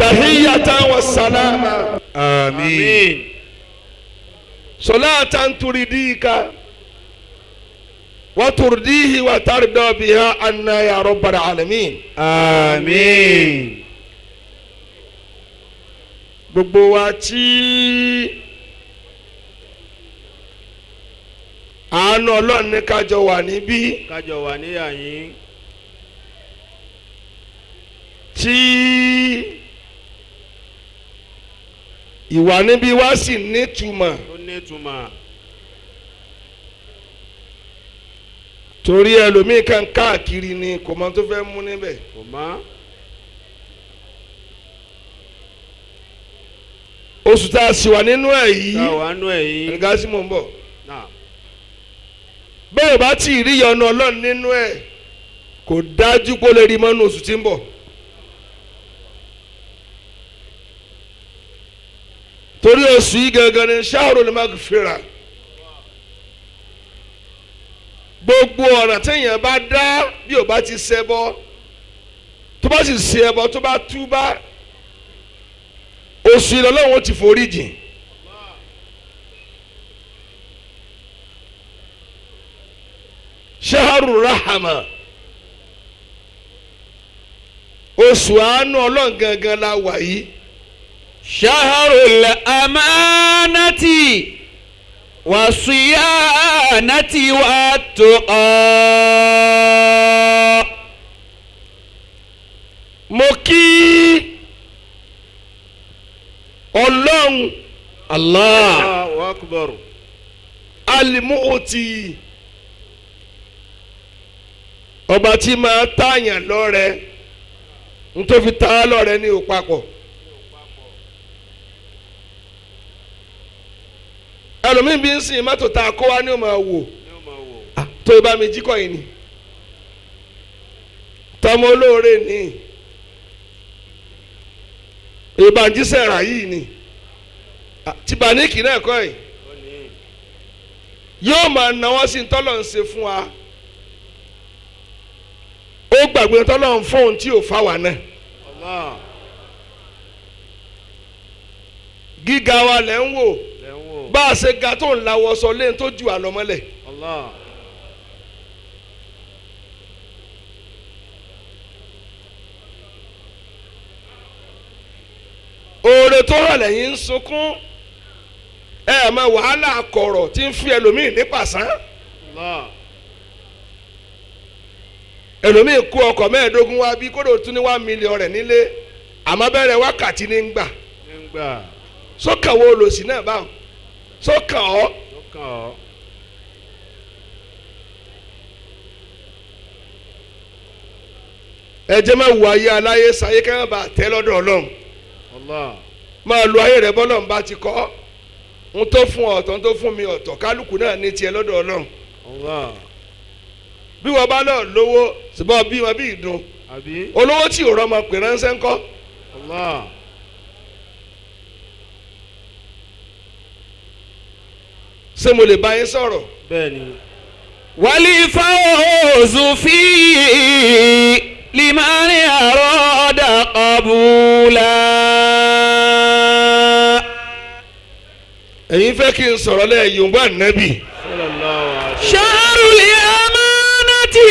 tahiyatan wa salama. Àmín. Salatan turidika wa turdihi wa tarda biha anna ya rabbal alamin. Àmín. Gbogbo wa tí àánú Ọlọ́run ní kájọ wà níbí, Kájọ wà níyà yín. tí ìwà níbí wá sì nítumọ̀, Ó ní ìtumọ̀. torí ẹlòmíì kan káàkiri ni kò mọ tó fẹ́ mú níbẹ̀. Kò mọ́. Oṣù tá a sì wà nínú ẹ̀ yìí, Táwa nú ẹ̀ yìí. ẹ̀ka sí mò ń bọ̀. Náà. Bẹ́ẹ̀ bá tí ì rí ìyọ́nú Ọlọ́run nínú ẹ̀, kò dájú kó lè rí mọ́nú oṣù tí ń bọ̀. Torí oṣù yìí gangan ni shahrul maghfirah. Gbogbo ọ̀nà téèyàn bá dá bí ò bá ti ṣẹbọ, tó bá sì ṣe ẹbọ tó bá túbá, oṣù yìí Ọlọ́run ó ti forí jìn. Shahrul rahama, oṣù àánú Ọlọ́run gangan la wà yìí. Shahrul amanati wa siyanati wa tuqa. Mo kí Ọlọ́run Allah Allahu akbar. alimuoti, ọba tí máa tààyàn lọ́rẹ, nítorí tá lọ́rẹ ní òpapọ̀. Ẹlòmíín bí ń sìn mọ́tò tá a kó wá ní ọmọ wò, Ní ó máa wò. tó ibà mi jíkọ̀ yìí ni, tọmọ olóore ni, ìbànjísẹ̀ rà yìí ni, tìbáníkì náà kọ́ yìí. Ó ní. Yóò máa náwó sí ntọ́lọ̀ ń ṣe fún wa, ó gbàgbé ntọ́lọ̀ ń fún ohun tí ò fà wá náà. Allah. Gíga wa lẹ̀ ń wò, Lẹ́ ń wò. bá a ṣe ga tó ń lawọ́ sọ lẹ́yìn tó ju àlọ́ mọ́lẹ̀. Allah. Oore tó rọ̀ lẹ́yìn ń sunkún, ẹ mọ wàhálà kọ̀rọ̀ tí ń fi ẹlòmíì ní pàṣán. Allah. Ẹlòmíì kó ọkọ̀ mẹ́ẹ̀ẹ́dógún wá bí kódò tún ní 1 million rẹ̀ nílé, àmọ́ bẹ̀rẹ̀ wákàtí ní ń gbà. Nígbà. Sọ́kàn wo olòṣì náà báwọn? Sọ́kàn ọ́. Tó kàn ọ́. Ẹ jẹ́ máa wù ayé aláyé sáyé kẹ́hìn bá tẹ́ lọ́dọ̀ Ọlọ́run. Allah. Máa lo ayé rẹ̀ bọ́lọ́run bá ti kọ́. N tó fún ọ ọ̀tọ̀, n tó fún mi ọ̀tọ̀, kálukú náà ní tiẹ̀ lọ́dọ̀ Ọlọ́run. Allah. Bí wọ́n bá lọ lówó ṣùgbọ́n bí wọn bí ìdun, Àbí. olówó tí ò rọ́mọ pè ránṣẹ́ ńkọ́. Allah. Ṣé mo lè bá yín sọ̀rọ̀? Bẹ́ẹ̀ni. Wal fawzu fi liman arada qabula. Ẹ̀yin fẹ́ kí n sọ̀rọ̀ lẹ́yìn Yorùbá Ànábì. Sallallahu alaihi wasallam. Shahrul amanati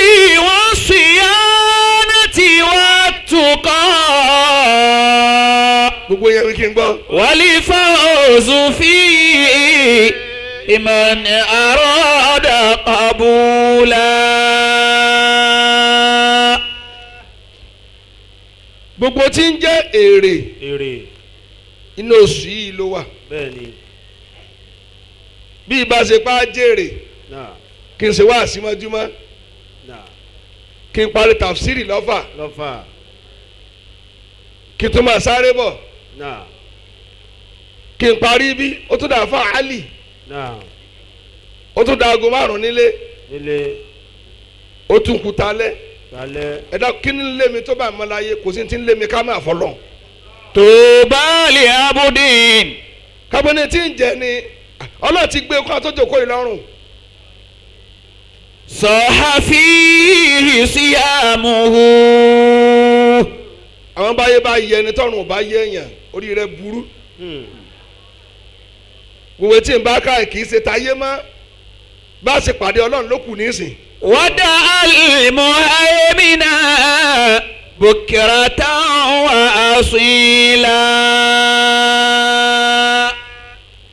wa siyanati wa tuqa. Gbogbo yẹn wí kí n gbọ́. Wal fawzu fi liman arada qabula. Gbogbo tí ń jẹ́ èrè Èrè. inú oṣù yìí ló wà. Bẹ́ẹ̀ni. Bí ibà ṣe pa á jèrè, Náà. kí n ṣe wá àsímọ́júmọ́, Náà. kí n parí tàfsírì lọ́fà, Lọ́fà. kí n tó máa sáré bọ̀, Náà. kí n parí bí ó tún dà fún àálì, Náà. ó tún da aago 5 nílé, Ilé. ó tún kú talẹ́. Talẹ́. Ẹ̀dá kí ni lé mi tó bá mọ́ láyé, kò sí ti ń lé mi ká máa fọlọ́. Tuba li abudin. Kábọ́nì tí ń jẹ ni Ọlọ́run ti gbé kó àtọ́jọ́ kó ìlọrùn. Saha fihi siyamuhu. Àwọn àwọn báyé bá yẹ ẹni tọ́run ò bá yẹ èèyàn orí rẹ̀ burú gbogbo tí n bá ká kì í ṣe táyé mọ́ bá a ṣe pàdé Ọlọ́run ló kù nísìn. ودع المهيمن بكرة وأصيلا.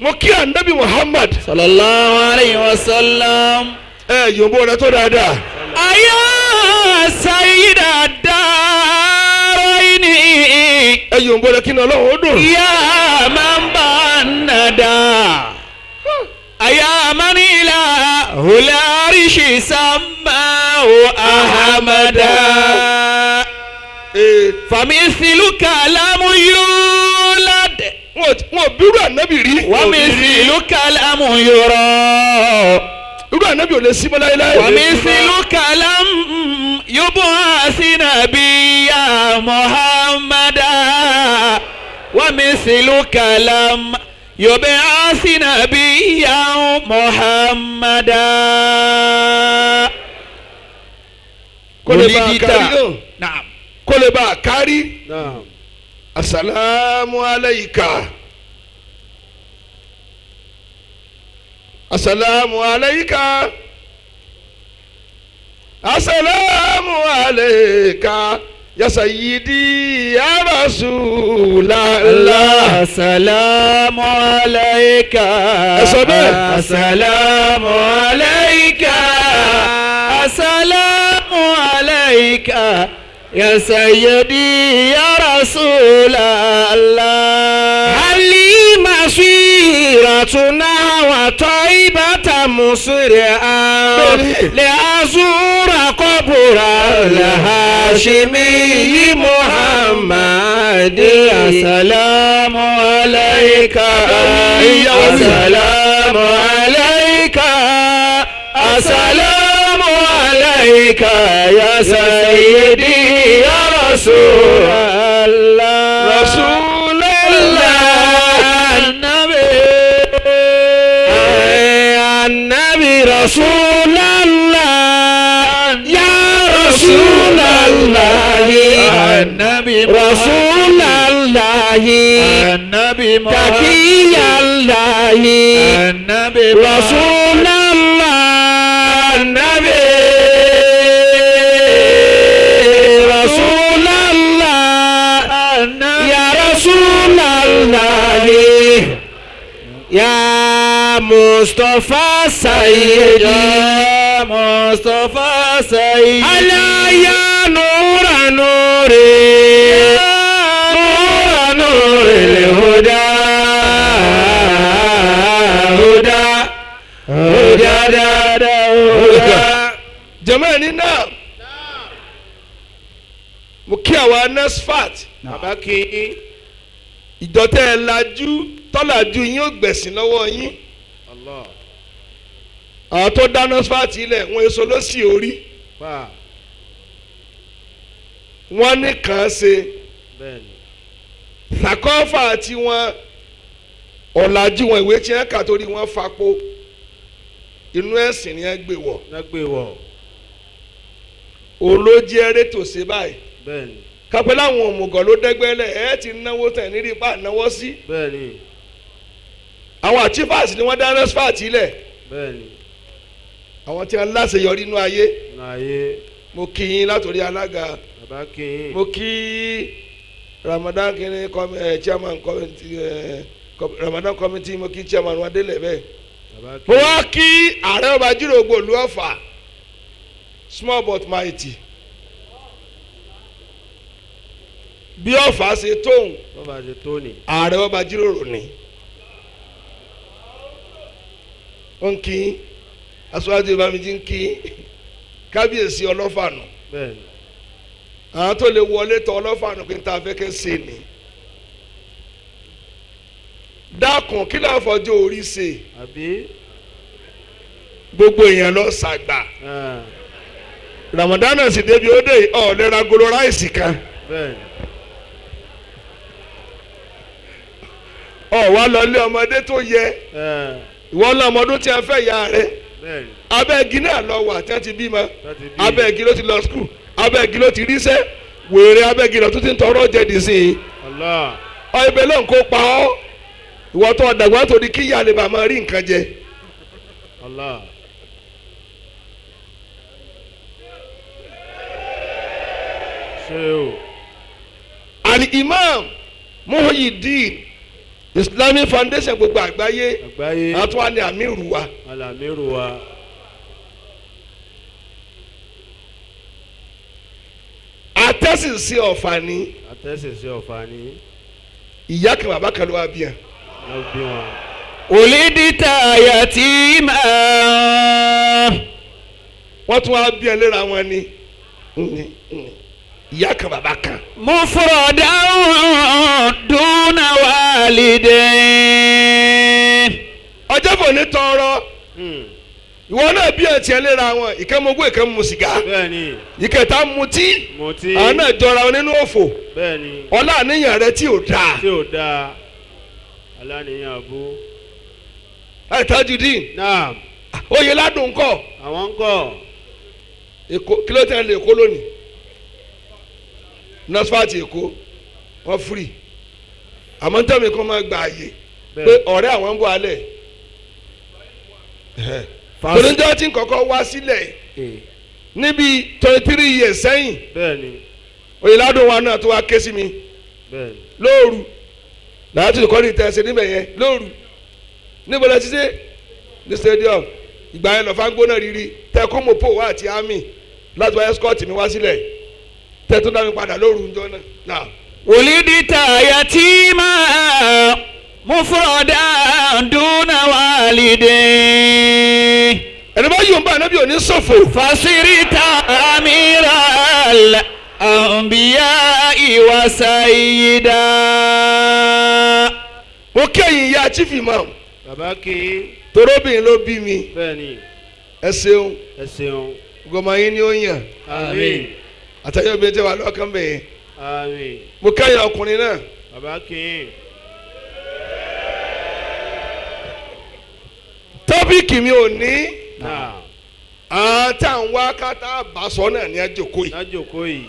mo kí ànábì Muhammad صلى الله عليه وسلم. yòǹbó rẹ tó dáadáa. أيا سيد الدارين yòǹbó rẹ kí ni Ọlọ́run ó dùn. يا من بندا أيا من إله العرش سماه أحمدا فمثلك لم يولد wọn bírú ànábì rí. ومثلك لم يرى irú ànábì ò lè sí mọ́ láéláé. ومثلك لم يبعث نبيا محمدا ومثلك لم يبعث نبيا محمدا. kó lè bá a kárí náà. نعم. kó lè bá a kárí. Naam. asalaamu alayka. asalaamu alayka. asalaamu alayka. ya sayyidi ya rasulallah. السلام عليك السلام عليك السلام عليك يا سيدي يا رسول الله. هل مسيرتنا وطيبة مسرعا لأزور قبر الهاشمي محمد. السلام عليك السلام عليك السلام عليك يا سيدي يا رسول الله. رسول الله النبي رسول الله يا رسول الله النبي رسول الله النبي تقي الله النبي رسول الله النبي رسول الله يا رسول الله يا مصطفى سيدي يا مصطفى سيدي ألا يا نور نوري نور نور الهدى هدى هدى هدى. jamani náà mo kí àwa Nasfat bàbá kí ìdọ́tẹ́ ẹ̀ lajú tọ́làjú yín ó gbẹ̀sìn lọ́wọ́ yín. Allah àwọn tó dá Nasfat ilẹ̀ wọn èso ló sì orí pa wọn ní kàn án ṣe bẹ́ẹ̀ni sàkọ́fà tí wọn ọ̀làjú wọn ìwé tí wọn kà torí wọn fapò inú ẹ̀sìn ni wọn gbé wọ̀ lágbè wọ̀ olójí ẹrẹ́ tó ṣe báyìí bẹ́ẹ̀ni kápẹ́ láwọn òmùgọ̀ ló dẹ́gbẹ́lẹ̀ ẹ̀ ti náwó tẹ̀ nírí pa náwó sí bẹ́ẹ̀ni àwọn achievers ni wọ́n dá Nasfat ilẹ̀ bẹ́ẹ̀ni àwọn tí wọ́n láṣeyọrí inú ayé láyé mo kí yín látòrí alága bàbá kí mo kí Ramadan kìíní chairman Ramadan committee mo kí chairman wọn délẹ̀ bẹ́ẹ̀ bàbá mo wá kí ààrẹ ọba jírògbò ìlú Ọ̀fà small but mighty bí Ọ̀fà ṣe tóun bàbá ṣe tó ní ààrẹ ọba jíròrò ni ó ń kí aṣáájú ìbámijì ń kí kábíyèsí Ọlọ́fà nù bẹ́ẹ̀ni àwọn tó lè wọlé tọ Ọlọ́fà nù pé n ta fẹ́ kẹ́ ṣe ni dákun kí ló fọjọ́ orí ṣe àbí gbogbo èèyàn lọ ṣàgbà Ramadan sì débi ó dé ọ̀ọ́lẹ́ra golo ráìsì kan bẹ́ẹ̀ni wá lọ lé ọmọdé tó yẹ ìwọ lọ ọmọdún tí a fẹ́ ya rẹ bẹ́ẹ̀ni abẹ́ igi náà lọ wà tí wọ́n ti bímọ láti bí abẹ́ igi ló ti lọ skul abẹ́ igi ló ti ríṣẹ́ wèrè abẹ́gìrì tó ti ń tọrọ jẹ dì sí i Allah. ọ ibẹ̀ lọ́n kó pa ọ́ ìwọ tó dàgbà tó di kíyà lè bá máa rí nǹkan jẹ. Allah. ṣé o. Al-Imam Muhyiddin Islamic Foundation gbogbo àgbáyé àgbáyé. àtúwà ní àmírù wa. alamiru wa. Atẹ́sì sí Ọ̀fà ní àtẹ̀sẹ̀sẹ̀ Ọ̀fà ni. ìyá kan bàbá kan ló wá bí yàn. ló bí wọn. Olídìtà yatima. Wọ́n tún wá bí ẹ léra wọn ni ìyá kan bàbá kan. Mufrodan duna walidain. Ọjọ́ fò ní tọrọ ìwọ náà bí ẹ tiẹ̀ léra wọn ìkẹ́mọ̀gbọ́ ìkẹ́mọ̀ sìgá bẹ́ẹ̀ni. ìkẹta mutí mutí. àwọn náà jọra wọn nínú òfò bẹ́ẹ̀ni. ọlá àníyàn rẹ tí ò dáa. tí ò dáa. aláníyàn abú. ẹ Tajudeen náà. oyè ládùn kọ àwọn ń kọ́. Èkó kí ló tẹ̀ lé Èkó lónìí Nasfat Èkó wọ́n firi àmọ́ tẹ́mi kan máa gba àyè pé ọ̀rẹ́ àwọn ń bọ̀ alẹ̀ tòlóńjọ́ tí kọ́kọ́ wá sílẹ̀ níbi 23 years sẹ́yìn bẹ́ẹ̀ni. oyè ládùn wa náà tó wá ké sí mi bẹ́ẹ̀ni. lóòrù láti kọ́ ní ìtẹ̀sẹ̀ níbẹ̀ yẹn lóòrù níbo la ti ṣe ní stadium ìgbà yẹn lọ́fà gbóná rírì tẹ kó mo pò wá àti àmì láti wá escort mi wá sílẹ̀ tẹ tó dá mi padà lóòrù ńjọ́ náà. Olídìtà yatima. Mufrodan duna walidain. ẹni bá yóò ń bá anábì òní ṣòfò. Fasirita amiral anbiya'i wa sayyida. mo kẹ́yìn ya chief imam bàbá kí. torobìnrin ló bí mi bẹ́ẹ̀ni. ẹ ṣeun ẹ ṣeun. gbọmọ yín ni ó yàn àmín. àtàyè obìnrin tẹ wà lọ́kàn bẹ̀yẹn àmín. mo kẹ́yìn ọkùnrin náà bàbá kí. tọ́pìkì mi ò ní náà. àti àwọn wákàtí àbásọ náà ní àjòkó yìí. lájòkó yìí.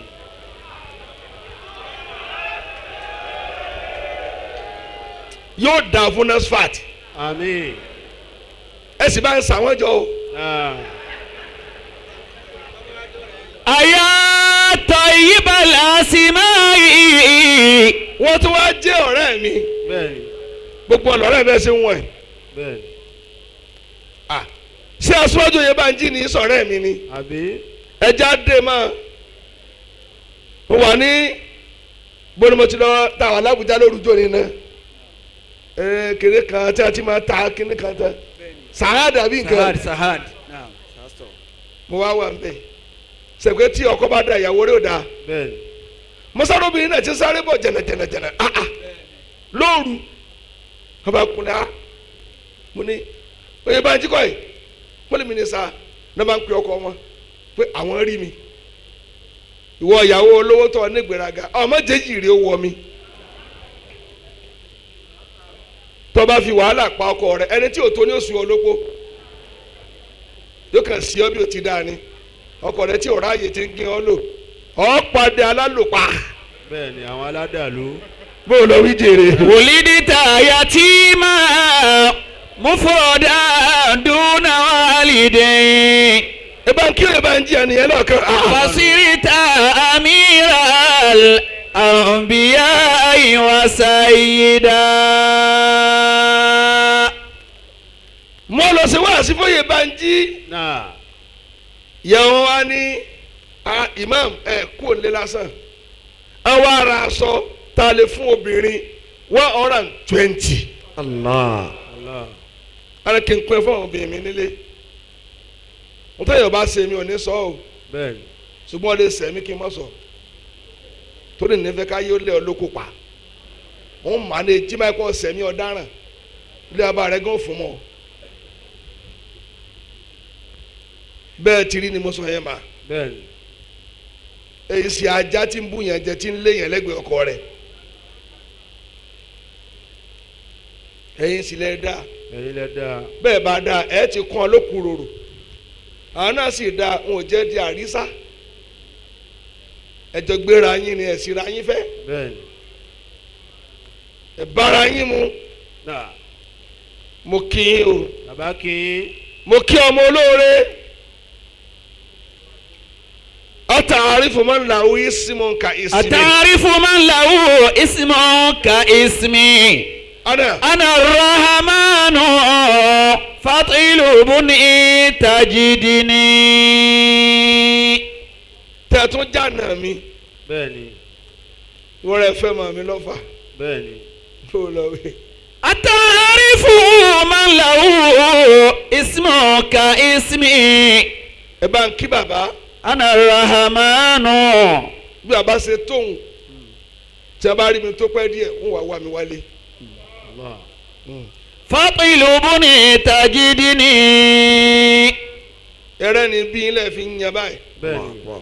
yóò dà fún Nasfat àmín. ẹ sì bá ń sàwọn jọ o. Aya tayyibal asma'i. wọ́n tún wá jẹ́ ọ̀rẹ́ mi bẹ́ẹ̀ni. gbogbo ọ̀lọ́rẹ́ bẹ́ẹ̀ ṣe ń wọ̀nyí. bẹ́ẹ̀ni. ṣé aṣáájú yẹn bá ń jí ní sọ̀rẹ́ mi ni àbí. ẹja dé mọ́ mo wà ní bónúmọ́tì lọ táwọn alábùjá lórúkọ ni náà kéré kan tí a ti máa ta kíní kan tán sahad àbí nǹkan Sahad. mo wá wà nbẹ sẹpẹ tí ọkọ bá da ìyàwó rẹ̀ ò da bẹ́ẹ̀ni. mọ́sálóbìnrin náà ti sáré bọ̀ jẹ̀nàjẹ̀nàjẹ̀nà lóru ọba kúnlẹ̀ mo ní oye bá ń jí kọ́ yìí mo lè mi ní sa náà bá ń pè ọkọ wọn pé àwọn rí mi ìwọ ìyàwó olówó tó ní gbéraga ọmọ jẹjì rèé wọ mi tó bá fi wàhálà pa ọkọ rẹ̀ ẹni tí ò tó ní oṣù olóko yóò kàn sí ọ bí o ti dáa ni ọkọ rẹ̀ tí ọ̀rọ̀ ààyè ti ń gé ọ lò ọ padà alálòpá bẹ́ẹ̀ni àwọn aládàlú. bó o lọ wí jèrè. Olídìtà yatima. Mufrodan duna walidain. ẹ bá ń kí ẹ bá ń jí ẹnìyẹn lọ́kàn. Fasirita amiral anbiya'i wa sayyida. mo lọ sí wáàsí fóyè bá ń jí. náà. ìyàwó wa ní imam ẹ kú òǹlé lásán àwọn ará aṣọ tá a lè fún obìnrin 120. Allah. Allah. ara kí n pín fún àwọn obìnrin mi nílé mo tẹ́yọ̀ bá ṣe mi ò ní sọ ọ́ bẹ́ẹ̀ni. ṣùgbọ́n ọdẹ sẹ̀mí kí n má sọ torí nífẹ̀ẹ́ ká yóò lé ọ lóko pa wọ́n mà ní jí máa kọ́ sẹ̀mí ọ̀daràn ilé abá rẹ̀ gan fún mọ́ bẹ́ẹ̀ ti rí ni mo sọ yẹn mà bẹ́ẹ̀ni. èyí sì ajá tí ń bú yẹn jẹ tí ń lé yẹn lẹ́gbẹ̀ẹ́ ọkọ rẹ̀ ẹ̀yin sì lẹ́ dáa ẹ̀yin lẹ dáa. bẹ́ẹ̀ bá dáa ẹ̀ ti kún ọ lókun rorò àwọn náà sì dáa wọn ò jẹ́ di àrísá ẹjọ́ gbéra yín ni ẹ̀sìnra yín fẹ́ bẹ́ẹ̀ni. ẹ̀bára yín mu náà. mo kí yín o bàbá kí yín. mo kí ọmọ olóore ata'arifu man lahu ismun ka ismi أتعرف من له اسم كاسمي أنا الرحمن فاطلبني تجدني. tẹ̀tún jàǹnà mi bẹ́ẹ̀ni. wọ́n rẹ̀ fẹ́ mọ̀ mi lọ́fà bẹ́ẹ̀ni. tó lọ wí. أتعرف من له اسم كاسمي ẹ bá ń kí bàbá أنا الرحمن bí bàbá ṣe tóun tí a bá rí mi tó pẹ́ díẹ̀ ń wá mi wálé. Allah. فاطلبني تجدني. ẹrẹ́ ni bí ilẹ̀ fi ń yan báyìí bẹ́ẹ̀ni.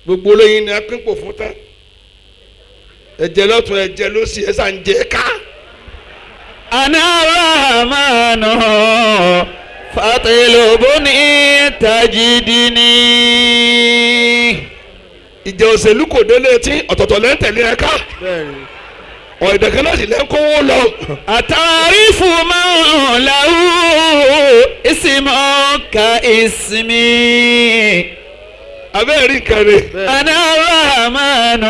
gbogbo olóyin ni a pín pò fún tán ẹ̀jẹ̀ lọ́tún ẹ̀jẹ̀ lósì ẹ̀ sàn jẹ́ ká. أنا الرحمن فاطلبني تجدني. ìjà òṣèlú kò délé tí ọ̀tọ̀ọ̀tọ̀ lẹ́ ń tẹ̀lé ẹ ká bẹ́ẹ̀ni. ọ̀ẹ̀dẹ̀kẹ́ náà sì lẹ́ ń kówó lọ. أتعرف من له اسم كاسمي abẹ́ẹ̀ rí nǹkan rẹ̀ أنا الرحمن.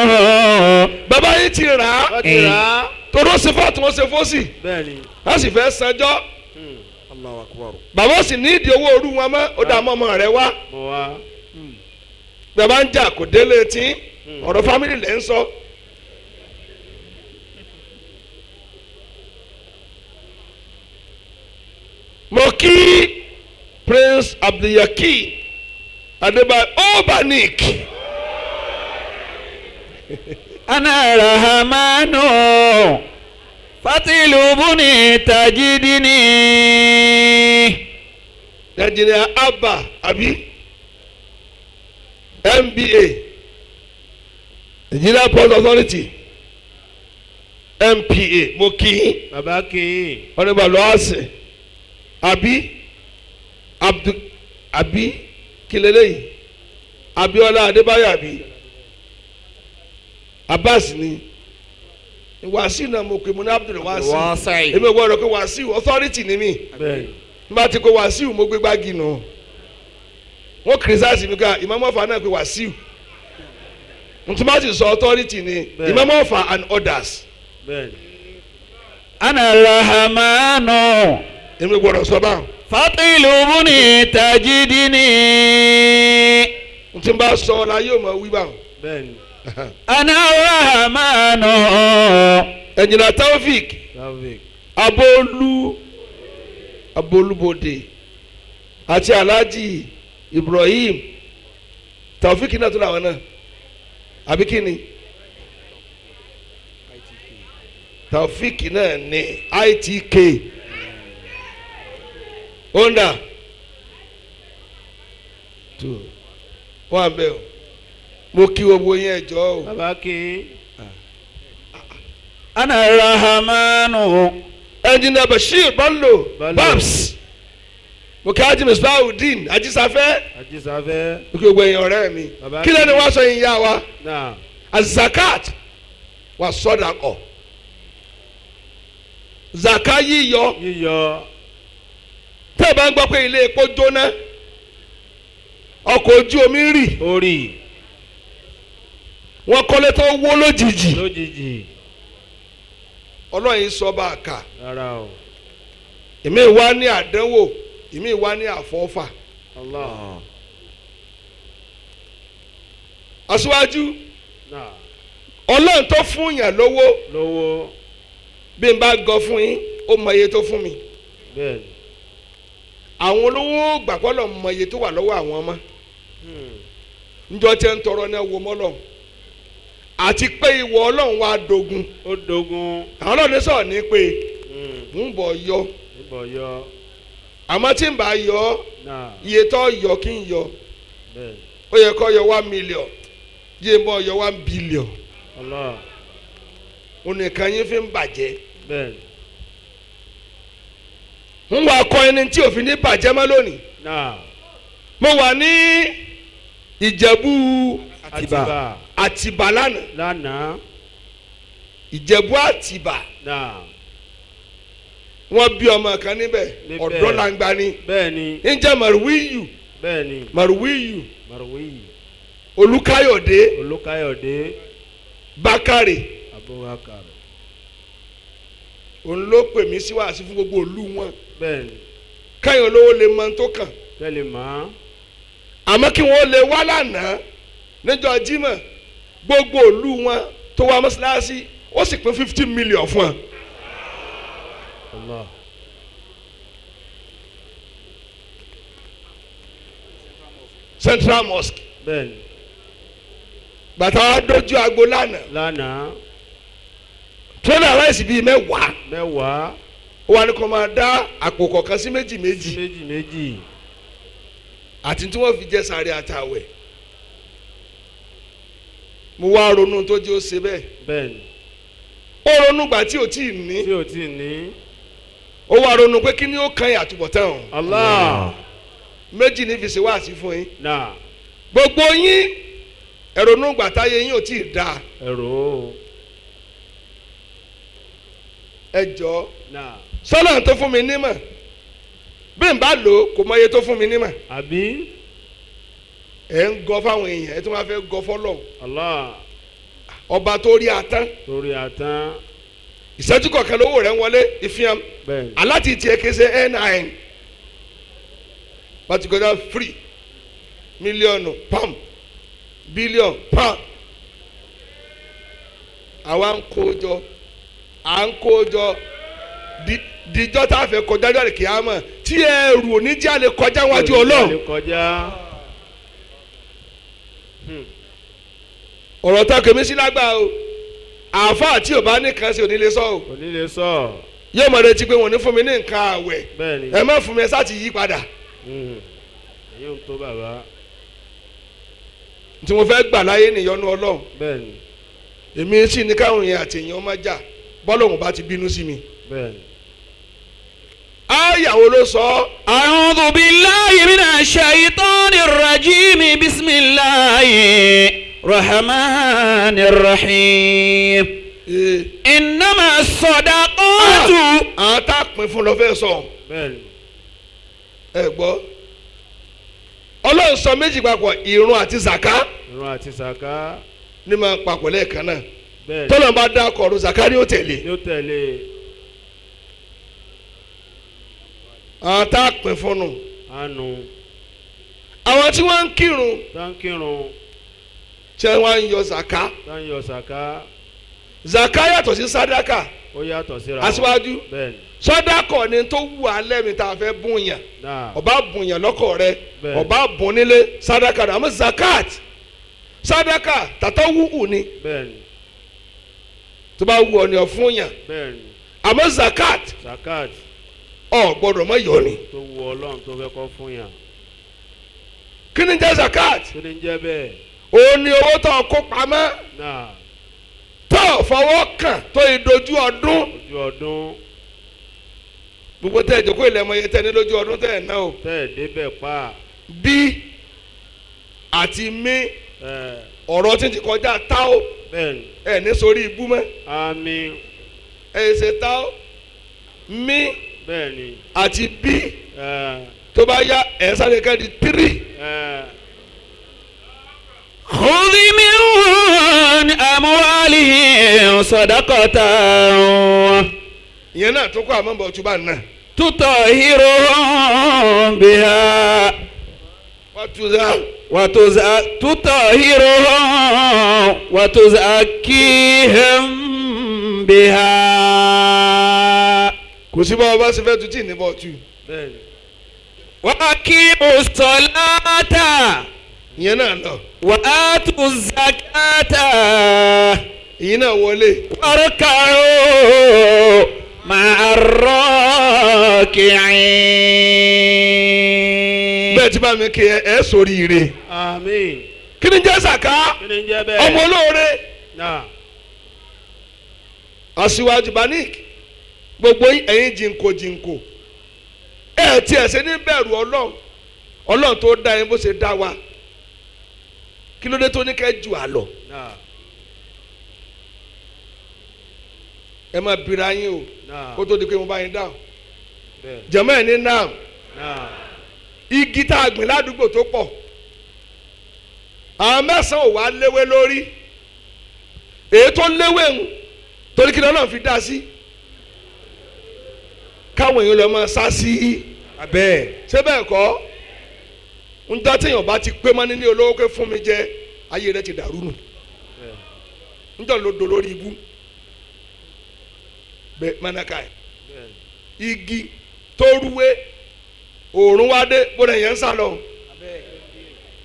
bàbá yìí ti rà á wọ́n ti rà á. toró ṣe fọ́ọ̀tù wọn ṣe fọ́ọ̀sì bẹ́ẹ̀ni. a sì fẹ́ sanjọ́ Allahu akbar. bàbá sì ní ìdí owó òru wọn mọ́ ó dà mọ́ ọmọ rẹ̀ wá mo wá. bàbá ń jà kò délé tí ọ̀rọ̀ fámìlì lẹ́ ń sọ. mo kí Prince Abdulyakeem Adébáyọ̀ Obanik أنا الرحمن فاطلبني تجدني. Nigeria Agba àbí MBA Nigeria Port Authority MPA mo kí bàbá kí yín. ọ̀nẹ́bàlọ́ àṣẹ àbí kílélẹ́yìn Abíọ́lá Adébáyọ̀ àbí Abbas ni Wàsíù náà mo pè mo ní Abdul Wàsíù èmi ò gbọ́dọ̀ pé Wàsíù authority ni mí bẹ́ẹ̀ni. nígbà tí kò Wàsíù mo gbé gbági nù wọ́n kìrìsìtì mi ká Imam Offa náà pé Wàsíù ntúmọ̀tì sọ authority ni Imam Offa and others bẹ́ẹ̀ni. أنا الرحمن èmi gbọ́dọ̀ sọ báwọn فاطلبني تجدني. ntí n bá sọ ọ́ la yóò mọ̀ wí báwọn. bẹ́ẹ̀ni. أنا الرحمن. ẹ̀jìnà Taofik Taofik. abolúbodè àti Alhaji Ibrahim Taofik náà tó làwọn náà àbí kí ni Taofik náà ní ITK Honda tó wọn àbẹ o mo kí gbogbo yẹn ẹjọ o. bàbá kí yín. أنا الرحمن. ẹnjìnà Bashir Bello Babs mo kí Haji Misbahudeen Ajísáfẹ́ Ajísáfẹ́. mo kí gbogbo èèyàn ọ̀rẹ́ mi kí lẹ́nu wá sọ yín yá wa náà. azakat wà sọ́dà kọ̀ zaka yíyọ yíyọ. tẹ́ ẹ bá ń gbọ́ pé ilé epo jóná ọkọ̀ ojú omi rì orí. wọ́n kọ́lé tó wó lójijì lójijì. ọlọ́run yìí sọ bá a kà rárá o. èmi wá ní àdánwò èmi wá ní àfọ́fà Allah. aṣíwájú náà. ọlọ́run tó fún yàn lówó lówó. bí n bá gọ fún yín ó mọ iye tó fún mi bẹ́ẹ̀ni. àwọn olówó gbàgbọ́dọ̀ mọ iye tó wà lọ́wọ́ àwọn ọmọ njọ́ tẹ́ ń tọrọ náà wo mọ́lọ́ àti pé ìwọ ọlọ́run wa dogun ó dogun. àwọn ọlọ́run sọ̀rọ̀ ní pé ń bọ̀ yọ ìbọ̀ yọ. àmọ́ tí ń bá yọ náà. iye tó yọ kí n yọ bẹ́ẹ̀ni. ó yẹ kó yọ 1 million yé bọ́ yọ 1 billion Allah. onìkan yín fi ń bàjẹ́ bẹ́ẹ̀ni. ń wà kọ́ ẹni tí òfin ní bàjẹ́ mọ́ lónìí náà. mo wà ní Ìjẹ̀bú Àtìbà. Àtìbà lánàá. lánàá. Ìjẹ̀bú Àtìbà. náà. Wọ́n bí ọmọ kan níbẹ̀. Ọ̀dọ́ làǹgbà ni. bẹ́ẹ̀ni. ń jẹ́ Màrúwíyù. bẹ́ẹ̀ni. Màrúwíyù. Marwi. Olúkáyọ̀dé. Olúkáyọ̀dé. Bákàrè. Abubakar. Òun ló pè mí sí wàásù fún gbogbo ìlú wọn. bẹ́ẹ̀ni. káyọ̀ olówó lè mọ tó kàn. tẹ́lẹ̀ mọ́. àmọ́ kí wọ́n lè wá lánàá níjọ́ Jímọ̀ gbogbo ìlú wọn tó wá mọ́sálásí ó sì pín 50 million fún wọn. Allah. Central Mosque. bẹ́ẹ̀ni. bàtà wa dojú agbo lánàá. lánàá. tọ́lá aláìsí bíi mẹ́wàá. mẹ́wàá. ó wà ní kó máa dá àpò kọ̀ọ̀kan sí méjì méjì. méjì méjì. àti tí wọ́n fi jẹ sàárì àtàwẹ̀. mo wá ronú tó jẹ́ ó ṣe bẹ́ẹ̀. bẹ́ẹ̀ni. ó ronú gbà tí ò tí ì ní. tí ò tí ì ní. ó wá ronú pé kí ni ó kan àtúbọ̀tán o. Allah. méjì ní fi ṣe wáàsí fún yín. náà. gbogbo yín ẹ ronú gbà táyé yín ò tí ì dáa. ẹ̀rọ. ẹ jọ̀ọ́ náà. sọ́nà tó fún mi nímọ̀ bí n bá lò ó kò mọ iye tó fún mi nímọ̀. àbí. ẹ ń gọ fáwọn èèyàn ẹ tún wá fẹ́ gọ fọ́lọ́run. Allah. ọba tó rí atán. torí àtàn. ìṣẹ́jú kọ̀ọ̀kan lówó rẹ̀ ń wọlé ìfihàn. bẹ́ẹ̀ni. aláti tiẹ̀ kése NIN particular free mílíọ̀nù pam bílíọ̀nù pam àwa ń kó jọ à ń kó jọ dijọ́ tá a fẹ́ kọjá lórí kìámà tí ẹrù oníjà lè kọjá wájú Ọlọ́run. lè kọjá. ọ̀rọ̀ tá a kèmí sí lágbà o àáfàá tí ò bá nìkan ṣe òní lè sọ o. òní lè sọ. yóò mọ̀ retí pé wọ́n ní fún mi ní nǹkan àwẹ̀ bẹ́ẹ̀ni. ẹ má fún mi ẹ sá ti yí padà. èyí ń tó bàbá. tí mo fẹ́ gbà láyé nìyọnu Ọlọ́run. bẹ́ẹ̀ni. èmi sì ní káwọn yẹn àti èèyàn má jà bọ́lọ́hùn bá ti bínú sí mi. bẹ́ẹ̀ni. ayàwó ló sọ. a'udhu billahi minash shaitanir rajim bismillahir rahmanir rahim. innama sadaqatu. àwọn tá a pín fún lọ fẹ́ sọ. bẹ́ẹ̀ni. ẹ gbọ́ Ọlọ́run sọ méjì papọ̀ ìrun àti zaka. ìrun àti sàká. ní máa papọ̀ lẹ́ẹ̀kan náà. bẹ́ẹ̀ni. tọ́lọ̀ bá dá kọ̀ọ̀rù zaka ni ó tẹ̀lé. yóò tẹ̀lé. àwọn tá a pín fún nù. àánú. àwọn tí wọ́n ń kírun táǹkìrún. tí wọ́n ń yọ zaka. táǹyọ sàká. zaka yàtọ̀ sí sadaka. ó yàtọ̀ síra wọn. aṣíwájú bẹ́ẹ̀ni. sọdakọ ni tó wù alẹ́ mi tá a fẹ́ bùn yàn. náà. ọba bùn yàn lọ́kọ̀ rẹ Bẹ́ẹ̀. ọba bùn nílé sadaka rẹ àmọ́ zakat sadaka tàtọ́ wúwù ni bẹ́ẹ̀ni. tó bá wù ọ ni ọ fún yàn bẹ́ẹ̀ni. àmọ́ zakat zakat. ọ gbọ́dọ̀ mọ yọ ni. tó wu Ọlọ́run tó fẹ́ kọ́ fún yàn. kí ni jẹ́ zakat tó ní jẹ́ bẹ́ẹ̀. òun ni owó tó kó pamọ́ náà. tó fọwọ́ kàn tó ìdojú ọdún ojú ọdún. gbogbo tẹ́ ìjókòó ilẹ̀ ọmọ yẹn tẹ́ ní lójú ọdún tẹ́ ẹ̀ náà o tẹ́ ẹ̀ débẹ̀ pa. bí àti mí ẹ̀ ọ̀rọ̀ tí ti kọjá táó bẹ́ẹ̀ni. ẹ̀ ní sórí ibú mọ́ àmín. ẹ̀ ṣe táó mí bẹ́ẹ̀ni. àti bí ẹ̀ tó bá yá ẹ̀ sáré ká di 3. ẹ̀ khudh min amwalihim sadaqatan ìyẹn náà tó kọ́ àmọ́ bọ̀ túbà náà. tutahhiruhum biha wọ́n tún dá tutahhiruhum wa tuzakkihim biha kò sí bá ọba ṣe fẹ́ tu tí ì ní bọ̀ tu. bẹ́ẹ̀ni. wa aqimus salata ìyẹn náà lọ wa atuz zakata ìyẹn náà wọlé. warka'u ma'ar raki'in. bẹ́ẹ̀ tí bá mi kí ẹ sórí ire. àmín. kí ni jẹ́ sàká kí ni jẹ́ bẹ́ẹ̀. ọmọ olóore náà. aṣíwájú banik gbogbo ẹ̀yin jìnkò ẹ̀ tí ẹ̀ ṣe ní bẹ̀rù Ọlọ́run tó dá yín bó ṣe dá wa kí ló dé tó ní kẹ́ jù á lọ. náà. Náà. ẹ máa bira yín o Náà. kó tó di pé mo bá yín dáhùn Bẹ́ẹ̀. jẹ̀mọ́ ẹ̀ ní náà Náà. igi tá a gbìn ládùúgbò tó pọ̀ àwọn mẹ́sàn-án ò wá léwé lórí èyí tó léwé ń torí kí lọ́nà fi dá sí káwọn èèyàn lọ máa sá sí abẹ́ ṣé bẹ́ẹ̀ kọ́ ń dá téèyàn bá ti pé mọ́ ní olówó pé fún mi jẹ ayé rẹ ti dàrú nù ń jọ ló do lórí ibú bẹ́ẹ̀ mánàkà ẹ̀ igi tó rúwé òòrùn wá dé bó lẹ́yìn ń sá lọ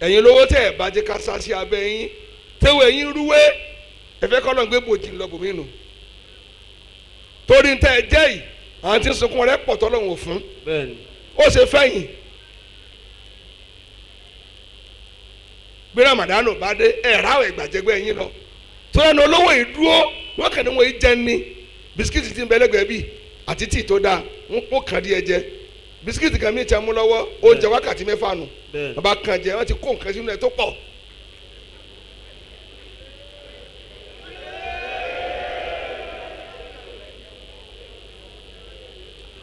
ẹ̀yin lówó tẹ̀ ẹ̀ bá jẹ́ ká sá sí abẹ́ yín tẹ́wọ̀ ẹ̀yin rúwé ẹ̀fẹ́ kọ́ lọ́n gbé bòjì lọ bòmí nù torí ntẹ́ ẹ jẹ́ yìí àwọn tí ń sunkún rẹ pọ̀ tọ́lọ́hún òfun ó ṣe fẹ́yìn bí Ramadan bá dé ẹ̀ ráwọ̀ ìgbàjẹgbẹ́ yín lọ tó lẹ́nu olówó yìí dúró wọ́n kàn ní wọ́n yìí jẹ́ ní bisikíìtì tí ń bẹ lẹ́gbẹ̀ẹ́ bíi àti tíì tó dáa wọ́n kàn díẹ̀ jẹ bisikíìtì kan mi ti mú lọ́wọ́ oúnjẹ wákàtí mẹ́fà nù bàbá kan jẹ wọ́n ti kó nǹkan sínú ẹ̀ tó pọ̀.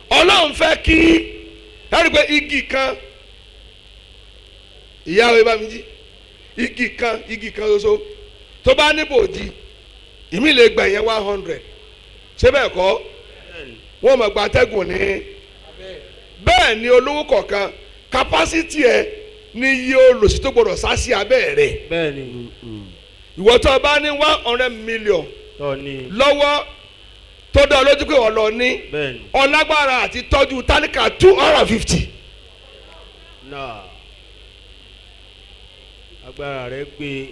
Ọlọ́run fẹ́ kí ẹ̀rí pé igi kan ìyá ìbá mi jí igi kan ṣoṣo tó bá ní bòjì ìmí lè gbà yẹn 100 ṣé bẹ́ẹ̀ kọ́ wọ́n mọ̀ gba atẹ́gùn ní bẹ́ẹ̀ ni olówó kọ̀ọ̀kan kapásítì ẹ̀ ní iye olùsí tó gbọdọ̀ sá sí abẹ́ rẹ̀ ìwọ tó bá ní 100 million lọ́wọ́ tó dá lójú pé ọ̀lọ́ ní ọlágbára àti tọ́jú tálíkà 250. náà agbára rẹ̀ gbé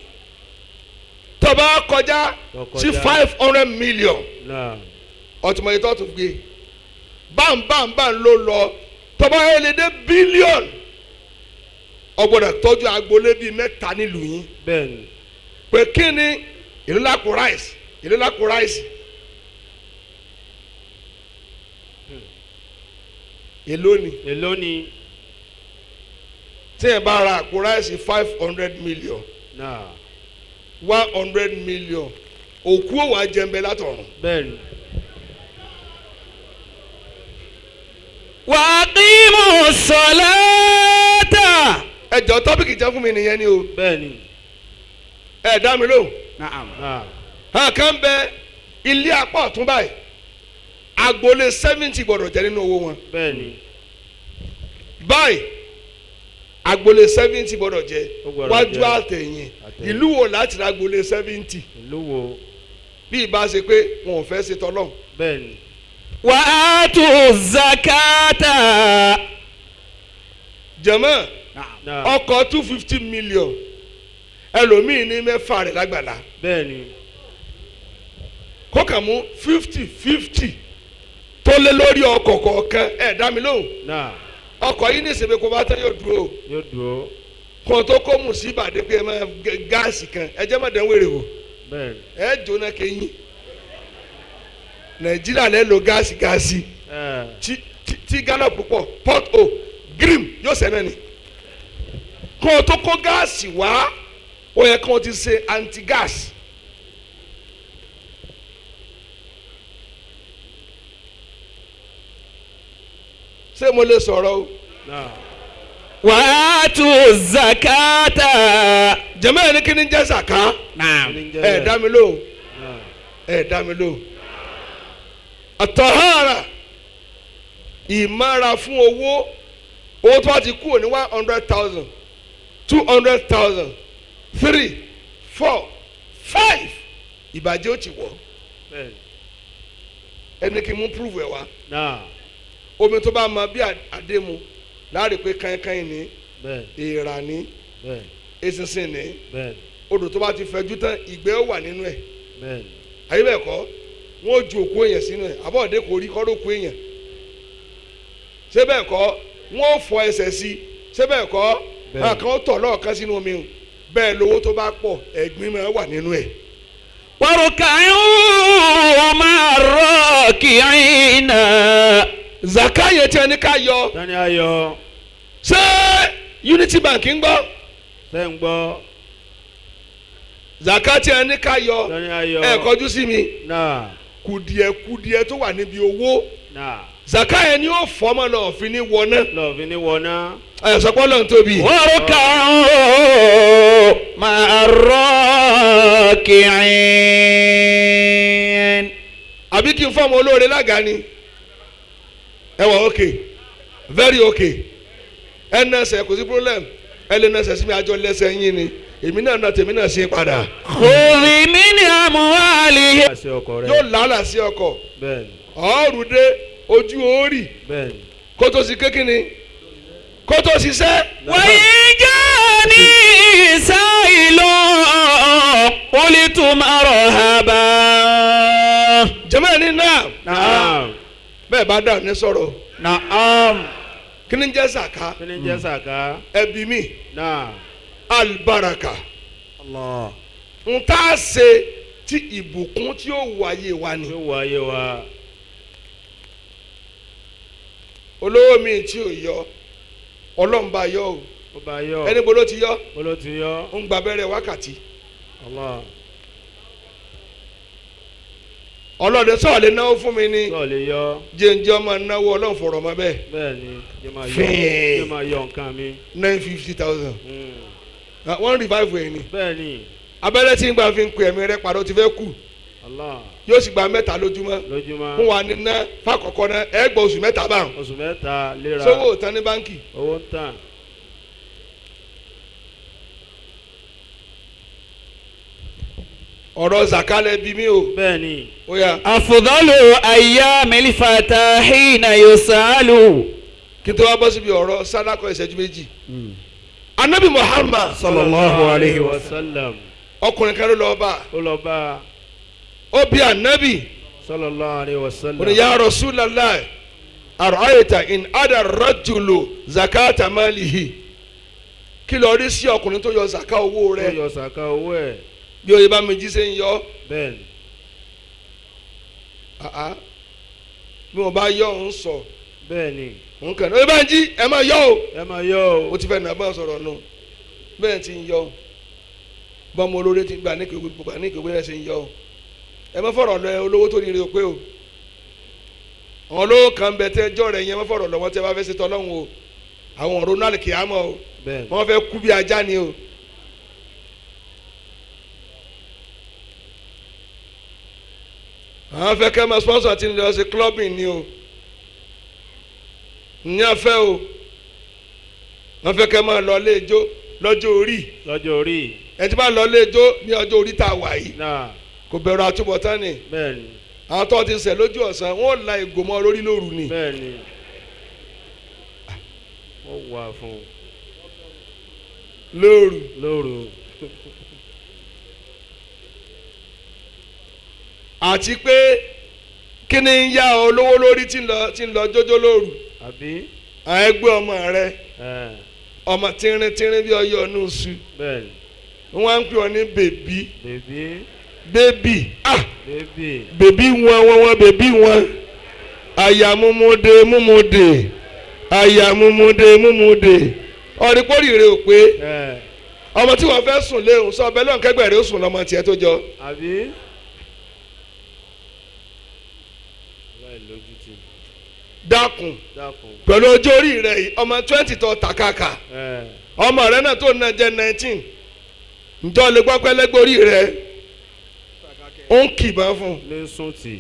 tó bá kọjá sí 500 million ọtúmọ̀ yìí tó tún gbé bámbámbá ló lọ tó bá yẹ lè dé bílíọ̀nù ọgbọ́dọ̀ tọ́jú agboolé bíi mẹ́ta nílùú yín pé kí ni ìlú lápò ráìsì èló ni tí ẹ bá ra àpò ráìsì 500 million 100 million òkú òwò àjẹmbẹ látọ̀run. wàqímù sọ̀láàtà. ẹjọ tọ́pìkì jẹ́ fún mi nìyẹn ni o. ẹ dá mi lóhùn. hàn kàn bẹ ilé apá ọ̀tún báyìí agboolé 70 gbọdọ̀ jẹ́ nínú owó wọn. báyìí agboolé 70 gbọdọ̀ jẹ́ wájú àtẹ̀yìn ìlú wo láti ra agboolé 70. bí ìbá ṣe pé wọn ò fẹ́ ṣe tọ́lọ́. wà á tù zakata. jẹ̀mọ́ ọkọ̀ 250 million ẹlòmíì ní mẹ́fà rẹ̀ lágbàlá. kó kàn mú 50 tó lé lórí ọkọ̀ kọ̀ọ̀kan ẹ̀ dá mi lóhùn. ọkọ̀ yìí ní ìsinmi kó bá tán yóò dúró. kó tó kó mú sí ìbàdí pé ẹ máa gáàsì kan ẹ jẹ́ mọ̀dán wèrè wò. ẹ jóná kẹ́yìn nàìjíríà lẹ́ lo gáàsì tí gánà púpọ̀ port o grim yóò sẹ́nà ni. kó tó kó gáàsì wá ó yẹ kó ti ṣe anti-gas. ṣé mo lè sọ̀rọ̀ o. wà á tù zakata. jẹ́mọ́ ẹ̀ ní kí ni jẹ́ zaka. ẹ̀ dá mi lóhùn. àtọ̀hárà ìmára fún owó tó bá ti kúrò ní 100,000 200,000 3 4 5 ìbàjẹ́ ó ti wọ̀ ẹni kí n mú prove ẹ̀ wá omi tó bá ma bí àdému láàrin pé kankan ní èèrà ní eṣinṣin ní odò tó bá ti fẹjú tán ìgbẹ́ ó wà nínú ẹ̀ àyè bẹ́ẹ̀ kọ́ wọ́n ju òkú èèyàn sínú ẹ̀ àbọ̀dé kò rí kọ́rọ́ òkú èèyàn ṣé bẹ́ẹ̀ kọ́ wọ́n fọ ẹsẹ̀ sí ṣé bẹ́ẹ̀ kọ́ àkàn tọ̀ lọ́ọ̀kan sínú omi bẹ́ẹ̀ lówó tó bá pọ̀ ẹ̀gbin máa wà nínú ẹ̀. waruka'u ma'a raki'ina. zaka yẹn tí a ní ká yọ. ṣé Unity Bank ń gbọ́. zakati ẹni ká yọ lọ́ní ayọ̀. ẹ kọjú sí mi Náà. kùdìẹ̀kùdìẹ̀ tó wà níbi owó Náà. zaka yẹn ni ó fọmọ lọ fi ní wọná Lọ́ọ̀fin ní wọná. àyàsọpọ̀ lọ́n tóbi. واركعوا مع الراكعين. àbí kí n fọmọ olóore lága ni ẹ wọ ok very ok ẹ nẹsẹ kò sí problem ẹ lè nẹsẹ sí mi àjọ lẹsẹ yín ni èmi náà nà tèmi náà ṣe padà. خذ من أموالهم. Àṣẹ ọkọ rẹ̀. yóò lálà sí ọkọ̀ Bẹ́ẹ̀ni. ọ̀ọ́rù dé ojú orí Bẹ́ẹ̀ni. kótó sí kékinni kótó ṣiṣẹ́. وإن جاءني سائل قلت مرحبا. jẹ́mọ̀ ní náà Naam. bẹ́ẹ̀ bá dà ní sọ̀rọ̀ نعم. kí ni jẹ́ sàká Kí ni jẹ́ sàká? ẹbí mi Náà. alibaraka Allah. n tá a ṣe tí ìbùkún tí ó wáyé wa ni. Yóò wáyé wa. olówó mi tí ò yọ ọlọ́mùbá yọ o Ó bá yọ. ẹni bolo ti yọ Bolo ti yọ. ń gba abẹ́rẹ́ wákàtí Allah. ọlọ́dẹ sọ̀rọ̀ lè náwó fún mi ni Sọ̀ọ́ lè yọ. jẹ́njẹ́ ọmọ náwó ọlọ́run fọ̀rọ̀ mọ́ bẹ́ẹ̀ Bẹ́ẹ̀ni. Yóò máa yọ. Fíìn. Yóò máa yọ nǹkan mi. 950,000 wọ́n revive ẹ̀ ni Bẹ́ẹ̀ni. abẹ́rẹ́ tí ń gbà fi ń pè ẹ̀mí rẹ padà ó ti fẹ́ kú Allah. yóò sì gba mẹ́ta lójúmọ́ Lójúmọ́. fún wa ní ná fàkọ́kọ́ ná ẹ gbọ́ oṣù mẹ́ta báwọn Oṣù mẹ́ta léra. sówó òtán ní báńkì Owó ń tàn. ọ̀rọ̀ zakalẹ̀ bí mi o Bẹ́ẹ̀ni. ó yá أفضل أيام الفتى حين يسأل. kí n tó wá bọ́ síbi ọ̀rọ̀ sádàkọ̀ ìṣẹ́jú méjì anabi Muhammad sallallahu alayhi wa sallam. ọkùnrin kan ló lọ bá Ó lọ bá ó bí anabi sallallahu alayhi wa ó sallam. ní ya Rasulallah ara'ayta in ada rajulu zakata malihi kí ló rí sí ọkùnrin tó yọ zaka owó Ó rẹ̀ yọ sàká owó ẹ̀. bí oyè bá mi jí ṣe ń yọ Bẹ́ẹ̀ni. bí wọn bá yọ ń sọ Bẹ́ẹ̀ni. nǹkan oyè bá ń jí ẹ máa yọ o Ẹ máa yọ ó o. ti fẹ́ nà bá sọ̀rọ̀ nù bẹ́ẹ̀ ti ń yọ bọ́mọ olóore ti gbà ní kéwé gbà ní kéwé ẹ̀ ṣe ń yọ ẹ má fọ̀rọ̀ lọ olówó tó rire o pé o àwọn olówó kan bẹ tẹ ẹjọ́ rẹ̀ yẹn má fọ̀rọ̀ lọ wọ́n tẹ bá fẹ́ ṣe tọ́lọ́hún o àwọn ọ̀rọ̀ náà kì í àmọ́ o Bẹ́ẹ̀ni. wọ́n fẹ́ kú bí ajá ni o. àwọn fẹ́ kẹ́ máa sponsor ti lọ sí clubbing ni o ní afẹ́ o wọ́n fẹ́ kẹ́ máa lọ ilé ijó lọ́jọ́ orí Lọ́jọ́ orí. ẹ ti bá lọ ilé ijó ní ọjọ́ orí tá a wà yìí Náà. kò bẹ̀rù àtúbọ̀tán ni Bẹ́ẹ̀ni. àwọn tó ti sẹ̀ lójú ọ̀sán wọ́n la ìgò mọ́ lórí lóru ni Bẹ́ẹ̀ni. Ó wà fún lóru lóru. àti pé kí ni ń yá olówó lórí tí ń lọ jójó lóru Àbí. àwọn ẹgbẹ́ ọmọ rẹ Ẹ̀. ọmọ tínrín bí ọyọ ọ̀nù sù Bẹ́ẹ̀ni. wọ́n á ń pè ọ́ ní bèbí Bèbí. bébì Bèbí. bèbí wọn bèbí wọn àyà múmúdé àyà múmúdé ọ̀rìpọ̀rì rẹ ò pé Ẹ̀. ọmọ tí wọ́n fẹ́ sùn léhùn sọ ọbẹ̀ lọ́n kẹgbẹ́ rẹ ó sùn lọ́mọ tiẹ̀ tó jọ Àbí. Láì lójú tì. dákun Dákun. pẹ̀lú ọjọ́ orí rẹ yìí ọmọ 20 tó tàkàkà Ẹ̀. ọmọ rẹ náà tó náà jẹ́ 19 ǹjọ́ lè gbọ́ pẹ́lẹ́gbẹ́ orí rẹ ó ń kìbọn fún Ní sùn tì.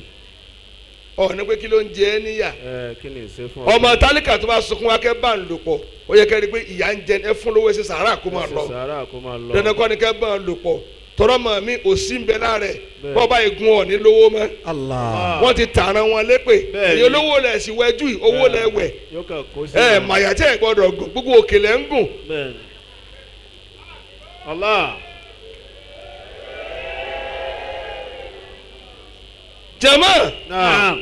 ọ ní pé kí ló ń jẹ ẹ́ níyà Ẹ̀ kí ni ìṣe fún ọmọ tálíkà tó bá sunkún wá kẹ́ bá ń lò pọ̀ ó yẹ kẹ́ rí i pé ìyá ń jẹ ẹ fún lówó ṣe sàárà kó máa lọ Sàárà kó máa lọ. dandan kọ́ ni kẹ́ bá ń lò pọ̀ tọrọ mọ̀ mí òsì ń bẹ lára ẹ̀ Bẹ́ẹ̀. bọ́ bá igun ọ̀ ní lówó mọ́ Allah. wọ́n ti tààràn wọn lépè Bẹ́ẹ̀ ni. èyí olówó lẹ̀ sí wẹ́jú yìí owó lẹ̀ wẹ̀ Yóò kàn kó sí. ẹ màyà tẹ́ ẹ̀ gbọ́dọ̀ gùn gbogbo òkèlè ń gùn Bẹ́ẹ̀ni. Allah. jẹ̀mọ́ Náà.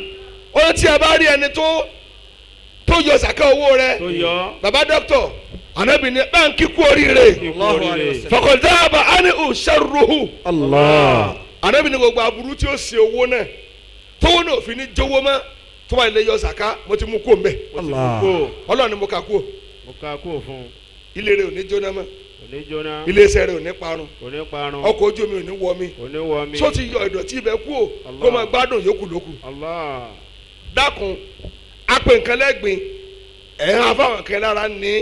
ó tí a bá rí ẹni tó yọ sàkà owó rẹ Tó yọ. baba dókítà anabi ni báńkì kú oríire Ikú oríire. fọkàndàbà ani ṣàrùhù Allah. anabi ni gbogbo aburú tí ó ṣe owó náà tówó náà fi ní jówó mọ́ tó bá ilé yọ sàkà mo ti mú kó mbẹ Mo ti Allah. kú kó. Ọlọ́run ni mo kà kú Mo ká kó fún. ilé rẹ ò ní jóná mọ́ oníjóná iléeṣẹ́ rẹ̀ ò ní parun oníparun ọkọ̀ ojú omi ò ní wọ mi oníwọmi. só ti yọ ìdọ̀tí ibẹ̀ kú o kó máa gbádùn yòókù lókù Allah. dákun apè nǹkan lẹ́gbìn ẹ̀ ń ha fáwọn kan lára ní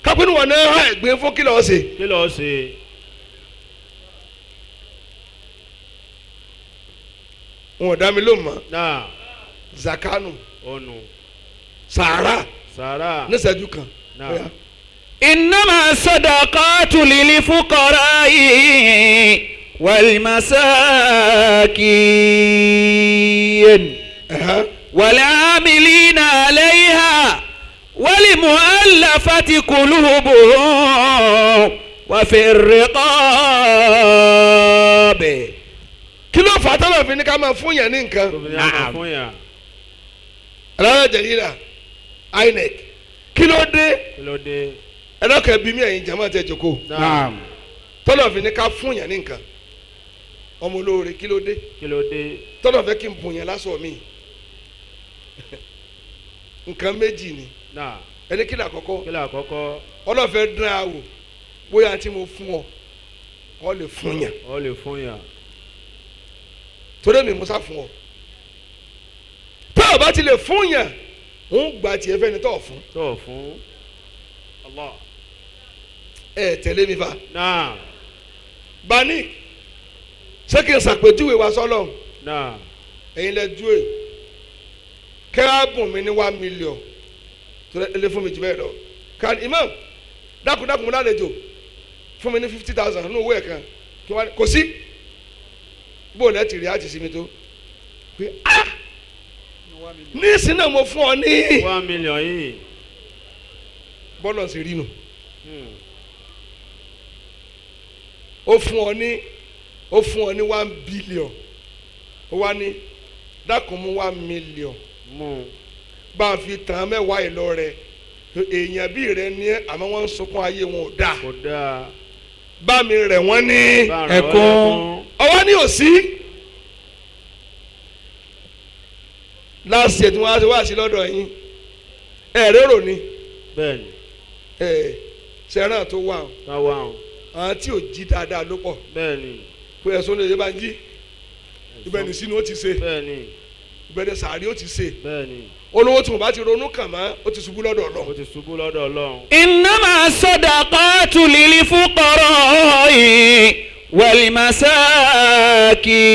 kápẹ́nu wọn náà ha ẹ̀gbìn fún kílọ̀ ọ̀sẹ̀ kí ló ṣe. wọn ò dá mi ló mọ́ náà zakanu ọ̀nù Saara Saara. níṣẹ́jú kan náà. Oya. إنما الصدقات للفقراء والمساكين والعاملين عليها ولمؤلفة قلوبهم وفي الرقاب. kí ló fà á tọ́lọ̀ fi ní ká máa fún yàn ní nǹkan tóbi àmà fún yà. alára jẹ̀yìnrà INEC kí ló dé kí ló dé. ẹlọ́kẹ́ bí mi ẹ̀yin jama tẹ̀ jòkó náà. tọ́lọ̀ fi ní ká fún yàn ní nǹkan ọmọ olóore kí ló dé kí ló dé. tọ́lọ̀ fẹ́ kí n bùn yàn lásọ̀ mi nǹkan méjì ni náà. ẹni kí ni àkọ́kọ́ kí ló àkọ́kọ́. ọlọ́fẹ́ dán a wò bóyá tí mo fún ọ lè fún yàn ọ lè fún yà. torí mi musa fún ọ tó o bá ti lè fún yàn ń gba tiẹ̀ fẹ́ni tó o fún tó fún. Allah. ẹ tẹ̀lé mi fa náà. bani ṣé kí n ṣàpèjúwe wa sọ́lọ́ náà. ẹ̀yin lẹ ju ẹ̀ kẹ́rẹ́ bùn mi ní 1 million tó lè fún mi jù bẹ́ẹ̀ lọ kan Imam dákúndákùn mo lálejò fún mi ní 50,000 nínú owó ẹ̀ kan kí wọ́n kò sí bó lẹ́ ti rí àti sinmi tó pé ah ní ìsìn náà mo fún ọ ní 1 million yìí. bọ́lọ̀ sí rí nu ó fún ọ ní 1 billion ó wá ní dákun mú 1 million mú. bá a fi tàn án mẹ́wàá yìí lọ rẹ èèyàn bí rẹ ní àmọ́ wọ́n ń sunkún ayé wọn ò dáa kò dáa. bá mi rẹ̀ wọ́n ní bá rẹ̀ wọ́n ẹ̀kún. ọwọ́ ní òsí láti ẹ̀tún wá sí wá sí lọ́dọ̀ yín rérò ni bẹ́ẹ̀ni. sẹ́ràn tó wà táwa hàn. àwọn tí ò jí dáadáa ló pọ̀ bẹ́ẹ̀ni. pé ẹ̀sùn lè bá ń jí ibẹ̀ ní sínú ó ti ṣe bẹ́ẹ̀ni. ibẹ̀ ní sàárì ó ti ṣe bẹ́ẹ̀ni. olówó tí mo bá ti ronú kàn mọ́ ó ti ṣubú lọ́dọ̀ ó Ọlọ́run ti ṣubú lọ́dọ̀ Ọlọ́run. إنما الصدقات للفقراء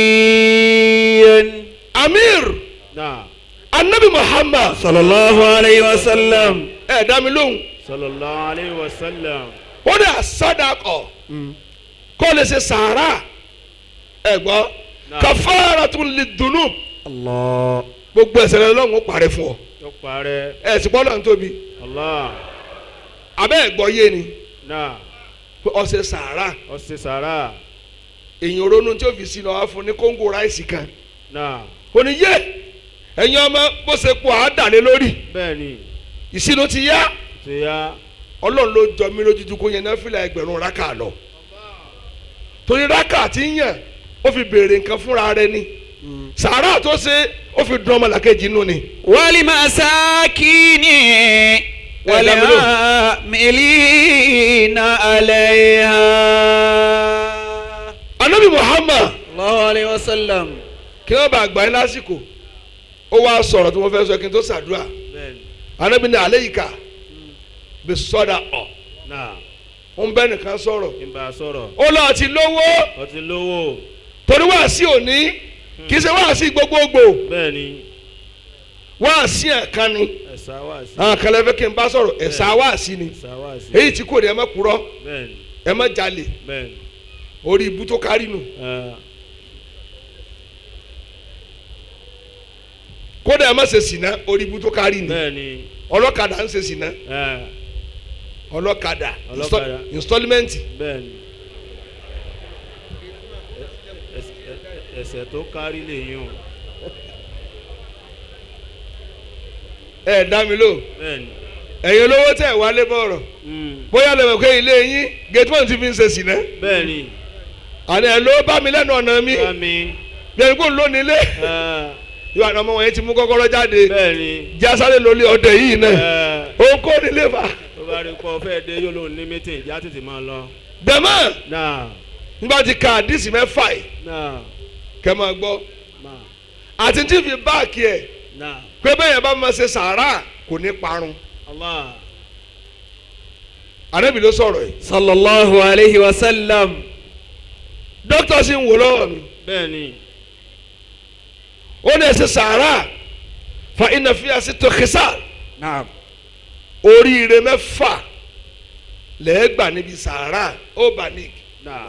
والمساكين. Amir náà. Anabi Muhammad صلى الله عليه وسلم. dá mi lóhùn sallallahu alayhi wa sallam. ó dà sádàkọ̀ kó lè ṣe sàárà gbọ́ Náà. kafaratun lidunub الله. gbogbo ẹ̀ṣẹ̀ rẹ lọ́hùn ó parẹ́ fún ọ yóò parẹ́. ẹ̀sìn bọ́lá ń tóbi Allah. abẹ́ ẹ̀gbọ́ yé ni náà. ọ̀sẹ̀ sàárà ó ṣe sàrà. èyàn ronú tí ó fi sí lọ wá fún ní kóńgò ráìsì kan náà. kò ní yé ẹ̀yin ọmọ bó ṣe pọ̀ àádàlẹ́ lórí bẹ́ẹ̀ni. ìṣínú ti yá ti yá. Ọlọ́run ló jọ mí lójújú kó yẹn náà fìlà ẹgbẹ̀rún rákà lọ torí rákà tí ń yàn ó fi béèrè nǹkan fúnra rẹ̀ ni sàárà tó ṣe ó fi dùn ọmọlàkejì inú ni. والمساكين والعاملين عليها. Anabi Muhammad الله عليه وسلم. kí wọ́n bá gbà yín lásìkò ó wá sọ̀rọ̀ tí wọ́n fẹ́ sọ kí n tó ṣàdúrà bẹ́ẹ̀ni. Anabi ní alayka bí sọ́dà ọ̀ náà. ń bẹ́ nìkan sọ̀rọ̀ ìbá sọ̀rọ̀. ó lọ ti lówó ó ti lówó. torí wáàsí òní kì í ṣe wáàsí gbogbogbò bẹ́ẹ̀ni. wáàsí ẹ̀kan ni ẹ̀sà wá sí. àwọn kan lẹ́fẹ̀ẹ́ kí n bá sọ̀rọ̀ ẹ̀sà wáàsí ni ẹ̀sà wá sí. èyí tí kò ní ẹ má purọ́ bẹ́ẹ̀ni. ẹ má jalè bẹ́ẹ̀ni. orí ibú tó kárí nù kódà ẹ má ṣe sìnà orí ibú tó kárí nù bẹ́ẹ̀ni. ọlọ́kadà ń ṣe sìnà ọlọ́kadà Ọlọ́kadà. installment bẹ́ẹ̀ni. ẹsẹ̀ tó kárí lè yún. ẹ dá mi lò bẹ́ẹ̀ni. ẹ̀yin olówó tẹ̀ wálé bọ̀rọ̀ bóyá lè mọ̀ pé ilé yín gate one ti fi ń ṣe sìnà bẹ́ẹ̀ni. àná ẹ̀ ló bá mi lẹ́nu ọ̀nà mi bámi. bí ẹni kó ń lónìí lé yóò àná ọmọ wọn yẹn ti mú kọ́kọ́rọ́ jáde bẹ́ẹ̀ni. jásáré lólé ọdẹ yìí náà òun kò nílé fa tó bá rí pọ̀ fẹ́ dé yóò lóun ní mítìn ìjà tètè máa lọ. dẹ̀mọ́ náà nígbà tí ka àdìsí mẹ́fà yìí náà kẹ́ máa gbọ́ náà àti tí fi báàkì ẹ̀ náà pé bẹ́ẹ̀ yẹn bá máa ṣe sàárà kò ní parun Allah ànábì ló sọ̀rọ̀ yìí sallallahu alayhi wa sallam. dókítà sì ń wò lọ́wọ́ mi bẹ́ẹ̀ ni ó ní ẹ ṣe sàárà fa iná fi àṣetò kìsà naam. oríire mẹ́fà lẹ́ẹ̀gbà níbi sàárà ó bà ní náà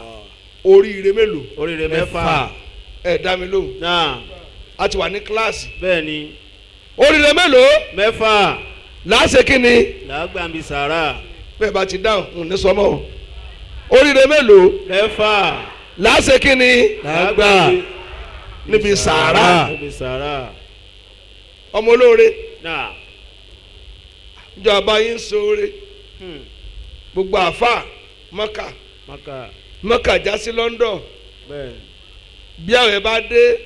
oríire mélòó oríire mẹ́fà ẹ̀ dá mi lóhùn náà a ti wà ní kíláàsì bẹ́ẹ̀ ni oríire mélòó mẹ́fà láṣẹ kínni làágbàmí sàrà bẹ́ẹ̀ bá ti dáhùn ń ní sọmọ́ oríire mélòó mẹ́fà láṣẹ kínni lágbà níbi sàárà níbi sàrà ọmọ olóore náà ìjọba yín sóore gbogbo àfà mọ́kà maka mọ́kà já sí London bẹ́ẹ̀ bí àwọn ẹ̀ bá dé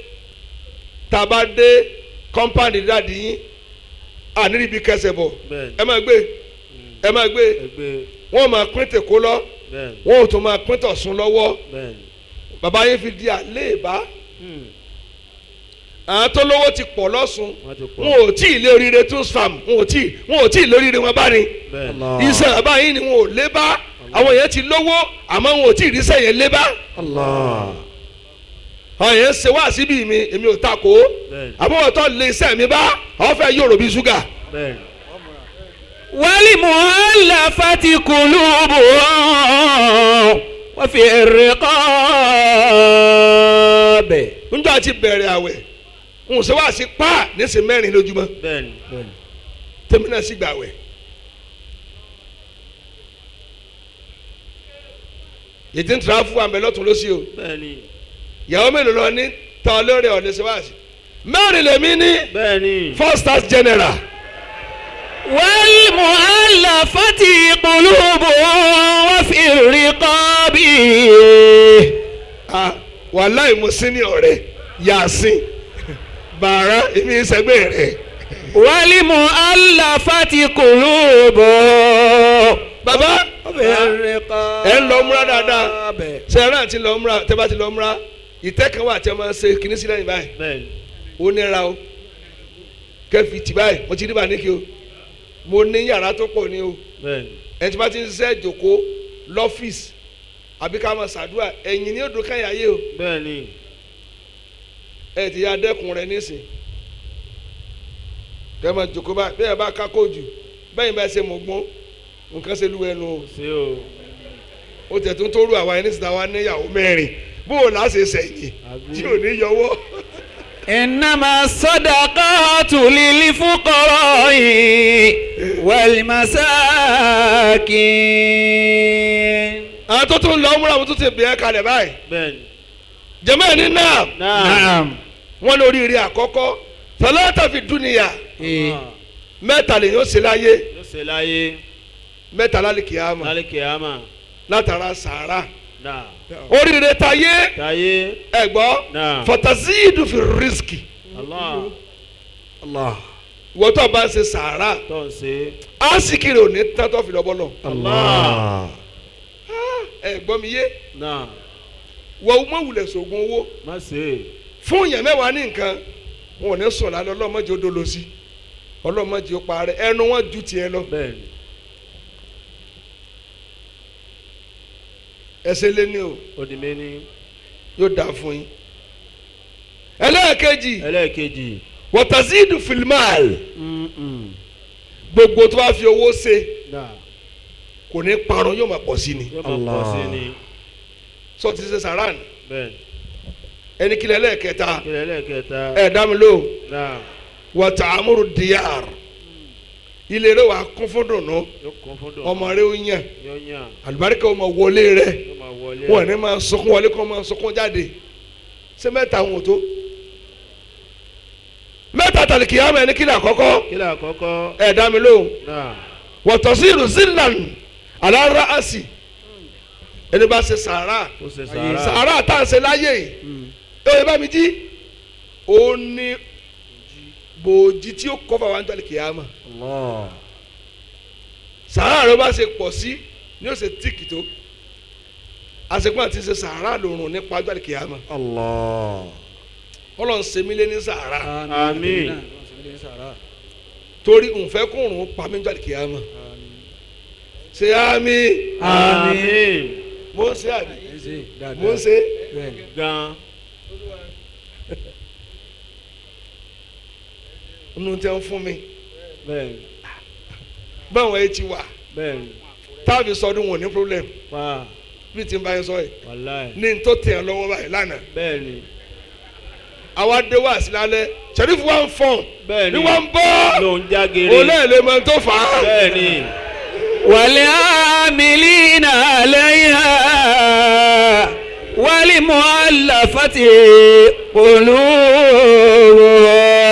tá a bá dé kọ́mpáàdì dáàdì yín àníríbi kẹsẹ̀ bọ̀ bẹ́ẹ̀ ẹ máa gbé ẹ máa gbé ẹgbẹ́ wọ́n máa pín tèkó lọ bẹ́ẹ̀ wọ́n ò tún máa pín tọ̀sún lọ́wọ́ bẹ́ẹ̀ bàbá yín fi di àléèbá àwọn tó lówó ti pọ̀ lọ́sùn wọ́n ti pọ̀ wọn ò tí ì lé oríire tún fam wọn ò tí ì lóríire wọn bá ní bẹ́ẹ̀ iṣẹ́ bàbá yín ni wọn ò lé bá àwọn yẹn ti lówó àmọ́ wọn ò tí ì ríṣẹ́ yẹn lé bá Allah. àwọn yẹn ṣe wá síbí mi èmi ò takò bẹ́ẹ̀ àmọ́ wọn tó lé iṣẹ́ mi bá àwọn fẹ́ yòrò bí ṣúgà. bẹ́ẹ̀ والمؤلفة قلوبهم وفي الرقاب. njọ́ àti bẹ̀rẹ̀ àwẹ̀ n ò ṣe wá sí pa níṣẹ́ mẹ́rin lójúmọ́ bẹ́ẹ̀ ni tèmi náà sì gbà wẹ̀. ètí ń tura fún àmì lọ́tún lọ́sí o bẹ́ẹ̀ ni ìyàwó mélòó lọ ní tọ́ lórí ọ̀dẹ ṣe wá sí mẹ́rin lèmi ní bẹ́ẹ̀ ni first class general. والمؤلفة قلوبهم وفي الرقاب. wàláì mo sí ní ọ̀rẹ́ yasin bàrà èmi ìṣẹ́gbẹ́ rẹ̀. والمؤلفة قلوبهم bàbá وفي الرقاب. ẹ ń lọ múra dáadáa sẹ́yìn àti lọ múra tẹ́ bá ti lọ múra ìtẹ́kàn wà tí a máa ṣe kìíní sílẹ̀ yìí báyìí bẹ́ẹ̀ ni ó nira o kẹfì tì báyìí mo ti rí bá ní kí o mo ní yàrá tó pọ̀ ní o bẹ́ẹ̀ ni ẹni tí bá ti ń ṣiṣẹ́ ìjòkó lọ́fíìsì àbí ká máa ṣàdúrà ẹ̀yìn ní odò káyà yé o bẹ́ẹ̀ ni ẹ ti ya dẹ́kun rẹ nísìn kẹ́ máa jòkó bá bẹ́ẹ̀ bá kákó jù bẹ́ẹ̀ bá ṣe mọ̀ gbọ́n nǹkan ṣe lúwẹ̀ nù o ṣé o ó tẹ̀ tún tó rú àwa ẹni síta wa níyàwó mẹ́rin bó o láṣẹ sẹ́yìn tí ò ní yọwọ́. إنما الصدقات للفقراء والمساكين. àwọn tó tún lọ múra wọn tún ti bẹ̀ẹ́ kalẹ̀ báyìí bẹ́ẹ̀ ni jẹ́mọ́ ẹ̀ ní náà نعم. wọ́n lórí ire àkọ́kọ́ tọ́lọ́tà fi dúnìyà Allah mẹ́ta lè yóò ṣe láyé yóò ṣe láyé mẹ́ta lálẹ́ kìámà lálẹ́ kìámà látara sàárà náà oríire tayé táyé ẹ̀gbọ́ náà fọ̀tàzíìdù fi rìsíkì Allah الله. wọ́n tó bá ń ṣe sàárà tó ń ṣe àsìkiri ò ní tẹ́tọ́ fi lọ́bọ́ lọ Allah ẹ̀gbọ́n mi yé náà wọ́n mọ̀ wulẹ̀ sògùn owó má ṣe fún yẹn mẹ́wàá ní nǹkan wọn ò ní sùn lálẹ́ ọlọ́mọdé ó dolo sí ọlọ́mọdé ó parẹ́ ẹnu wọn ju tiẹ̀ lọ bẹ́ẹ̀ ni ẹsẹ̀ lé ní o ó di méní yóò dáa fún yín ẹlẹ́ẹ̀kejì ẹlẹ́ẹ̀kejì wọ́tàzíìdù fìlmáàlì gbogbo tó bá fi owó ṣe náà kò ní parun yóò máa pọ̀ sí ni yóò máa pọ̀ sí ni sọ ti ṣe sàrán bẹ́ẹ̀ ẹni kílẹ̀ ẹlẹ́ẹ̀kẹta kílẹ̀ ẹlẹ́ẹ̀kẹta ẹ̀ dá mi lóhùn náà wọ́tà amúrú dìyàr ilé rẹ̀ wà kún fún dùnú yóò kún fún dùn ọmọ rẹ̀ ó yàn yóò yàn àlùbáríkà ọmọ wọlé rẹ̀ yóò máa wọlé wọn ní máa sọkún wọlé kó máa sọkún jáde ṣé mẹ́ta wọn ò tó mẹ́ta tàlìkì àmọ́ ẹni kílẹ̀ àkọ́kọ́ kílẹ̀ àkọ́kọ́ ẹ̀ dá mi lóhùn náà wọ́tọ̀síìrù zilan alára àsì ẹni bá ṣe sàárà tó ṣe sàárà sàárà tá à ń ṣe láyé yìí ẹ bá mi jí ó ní bòójì tí ó kọ́ fà wá ń tàlìkì àmọ́ الله. sàárà rẹ bá ṣe pọ̀ sí ni ó ṣe tíìkì tó àṣepọ̀ àti ṣe sàárà lòrùn nípa ọjọ́ àdìkìyàmọ̀. Allah. Ọlọ́run ṣe mí lé ní sàárà Àmín. torí nfẹ́ kóòrùn pa mí ọjọ́ àdìkìyàmọ̀. ṣe àmín. Àmín. mo ń ṣe àbí mo ń ṣe. Gan. inú tẹ́ ń fún mi Bẹ́ẹ̀ni. báwọn ẹ ti wà Bẹ́ẹ̀ni. táàbì sọdún wọn ní problem Pa. bí tí n bá yẹn sọ yìí Wàláì. ní n tó tẹ̀ ẹ́ lọ́wọ́ báyìí lánàá Bẹ́ẹ̀ni. àwa dé wá sí lálẹ́ sẹ́rífù wa ń fọ̀n Bẹ́ẹ̀ni. ní wọ́n ń bọ́ Ló ń jágere. olóòlè mọ́ tó fà á. Bẹ́ẹ̀ni. والعاملين عليها والمؤلفة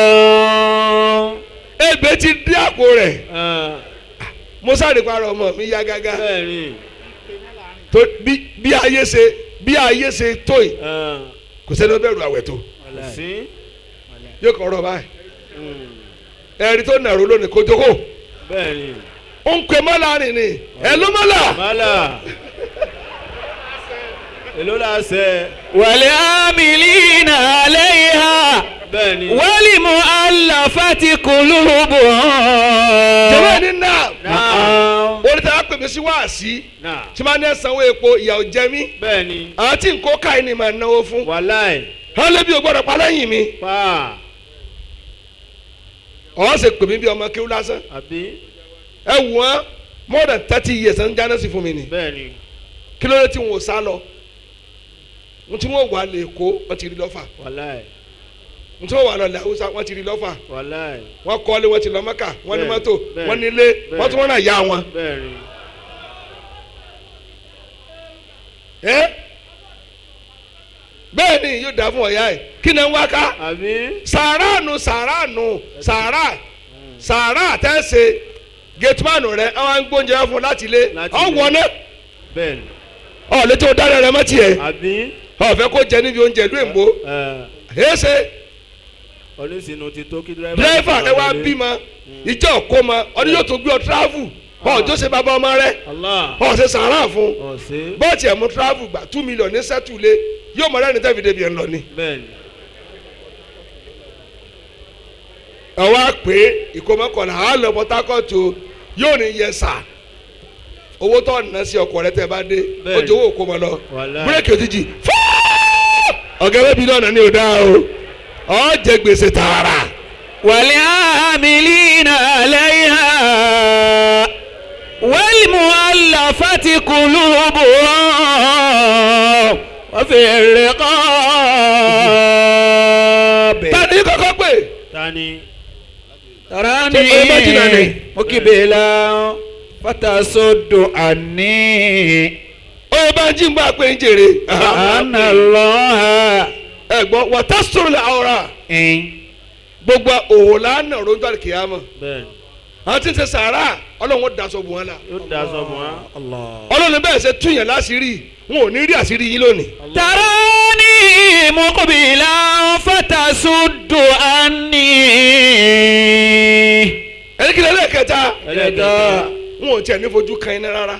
قلوبهم. Ebè ti dí àpò rẹ̀ Ah. mo sáré parọ́ ọmọ mi yá gágá Bẹ́ẹ̀ni. tó bí ayé ṣe tó yìí Ah. kò sẹ́ni ó bẹ̀rù àwẹ̀ tó Sí. yóò kọ́ ọ̀rọ̀ báyìí ẹ̀rí tó nàró lónìí kó jókòó Bẹ́ẹ̀ni. ó ń pè mọ́lá rìn ni ẹ̀ ló mọ́lá. Mala. Èló la ṣe. والعاملين عليها Bẹ́ẹ̀ni. والمؤلفة قلوبهم. jẹ́wọ́ ní nà Náà. orí tí a pè mí sí wáàsí Náà. tí máa ní ẹ̀sánwó epo ìyàwó jẹ mí Bẹ́ẹ̀ni. àwọn tí n kó káyìí ni màá náwó fún Wàláì. hàn lébi ò gbọ́dọ̀ pa lẹ́yìn mi Pa. ọ̀hún ṣe pè mí bí ọmọ kéwú lásán Àbí. ẹ wù wọ́n more than 30 years ẹ̀ ń jáná sí fún mi ni Bẹ́ẹ̀ni. kí ló dé tí wọn ò sá lọ n tí wọn wà lè kó wọn ti rí lọ́fà Wàláì. n tí wọn wà lọ lẹ Haúsá wọn ti rí lọ́fà Wàláì. wọn kọ́lé wọn ti lọ Mẹ́kà wọn ní Bẹ́ẹ̀, mọ́tò bẹ́ẹ̀, wọn ní ilé bẹ́ẹ̀. wọn tún wọn náà yá wọn. Bẹ́ẹ̀ni. bẹ́ẹ̀ ni yóò dá fún ọ̀yá ẹ̀ kí ni wọ́n ká Àbí. sàárà tẹ́sẹ̀ gẹ̀tùmánù rẹ̀ àwọn gbóúnjẹ fún láti ilé Láti ọ̀ ilé. wọ́n náà Bẹ́ẹ̀ni. ọ̀ létí o dáná rẹ̀ mọ́ tiẹ̀ Àbí. ọ̀ fẹ́ kó jẹ níbi oúnjẹ ìlú èmbó ẹ̀ẹ́sẹ̀ Onísìnú ti tó kí dírẹ́fà. dírẹ́fà rẹ̀ wá bímọ ìjọ kó ma ọdún yóò tó gbé ọ tíráfù ọ̀ jọ́sẹ̀ bàbá ọmọ rẹ̀ Allah. ọ̀ ṣe sàárà fún Ọ̀sẹ̀. bọ́ọ̀tì ẹ̀mú tíráfù gbà 2 million ní sẹ́tùlé yóò mọ̀ lẹ́ni tẹ́bi débi ẹ̀ ń lọ ni. Bẹ́ẹ̀ni. àwa pé ìkómọkànlá á lọ Port Harcourt yóò ní yẹ sà owó tó ọ̀nà sí ọkọ̀ rẹ tẹ́ bá dé Bẹ́ẹ̀ni. ó jẹ́ owó kó mọ lọ Wàláì. búrẹ́kì òjijì fúú ọ̀gá ẹ̀rọ bí lọ́nà ní ọ̀dà o ọ̀ jẹ gbèsè tààrà. والعاملين عليها والمؤلفة قلوبهم وفي الرقاب. tani kọ́kọ́ pé Tani. تراني Ṣé o imagine ni? مقبلا فتصد عني ó bá jí ń bá pé ń jèrè أن الله ẹ̀gbọ́n wọ́tá sọ̀rọ̀ lẹ́ àwòrán gbogbo òwò lánàá ronú àlùkìyámà Bẹ́ẹ̀ni. àwọn tí ń ṣe sàárà ọlọ́run ó daṣọ bù wọn la Yóò da aṣọ bọ̀ wá. ọlọ́run bẹ́ẹ̀ ṣe túyàn láṣìírí wọn ò ní rí àṣírí yín lónìí. تراني مقبلا فتصد عني ẹni kí lẹ́lẹ́ kẹta Ẹlẹ́kẹta. wọn ò tiẹ̀ ní fojú kan iná rárá.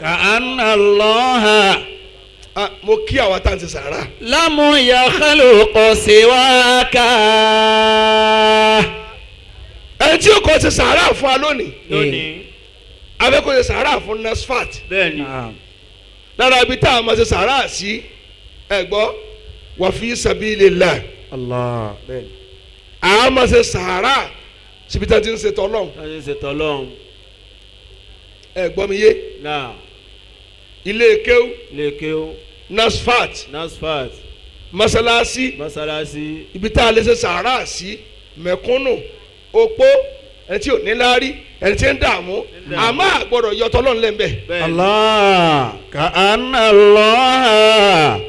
كأن الله mo kí àwa tá à ń ṣe sàárà. لم يخلق سواك ẹni tí ó kọ́ ṣe sàárà fún wa lónìí Lónìí. abẹ́ kó ṣe sàárà fún Nasfat Bẹ́ẹ̀ni. lára ibi tá a máa ṣe sàárà sí ẹ̀gbọ́ wa fi sabilillah Allah. Bẹ́ẹ̀ni. a máa ṣe sàárà síbi tá a ti ń ṣe tọ́lọ́n Táyé ṣe tọ́lọ́hún. ẹ̀gbọ́ mi yé Náà. ilé kéwú Lèkè o. Nasfat Nasfat. masalasi Mọ́sálásí. ibi tá a lè ṣe sàárà sí mẹ̀kúnnù opó ẹni tí ò ní láárí ẹni tí ń dààmú àmọ́ àgbọ̀dọ̀ yọ tọ́lọ́n lẹ́ńbẹ̀. Bẹ́ẹ̀ni. الله كأن الله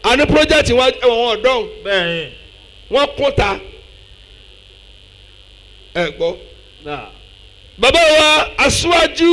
a ní pírójẹ́tì wọn ẹ̀wọ̀n ọ̀dọ́n Bẹ́ẹ̀ni. wọ́n kún ta ẹ gbọ́. Náà. bàbá wa aṣáájú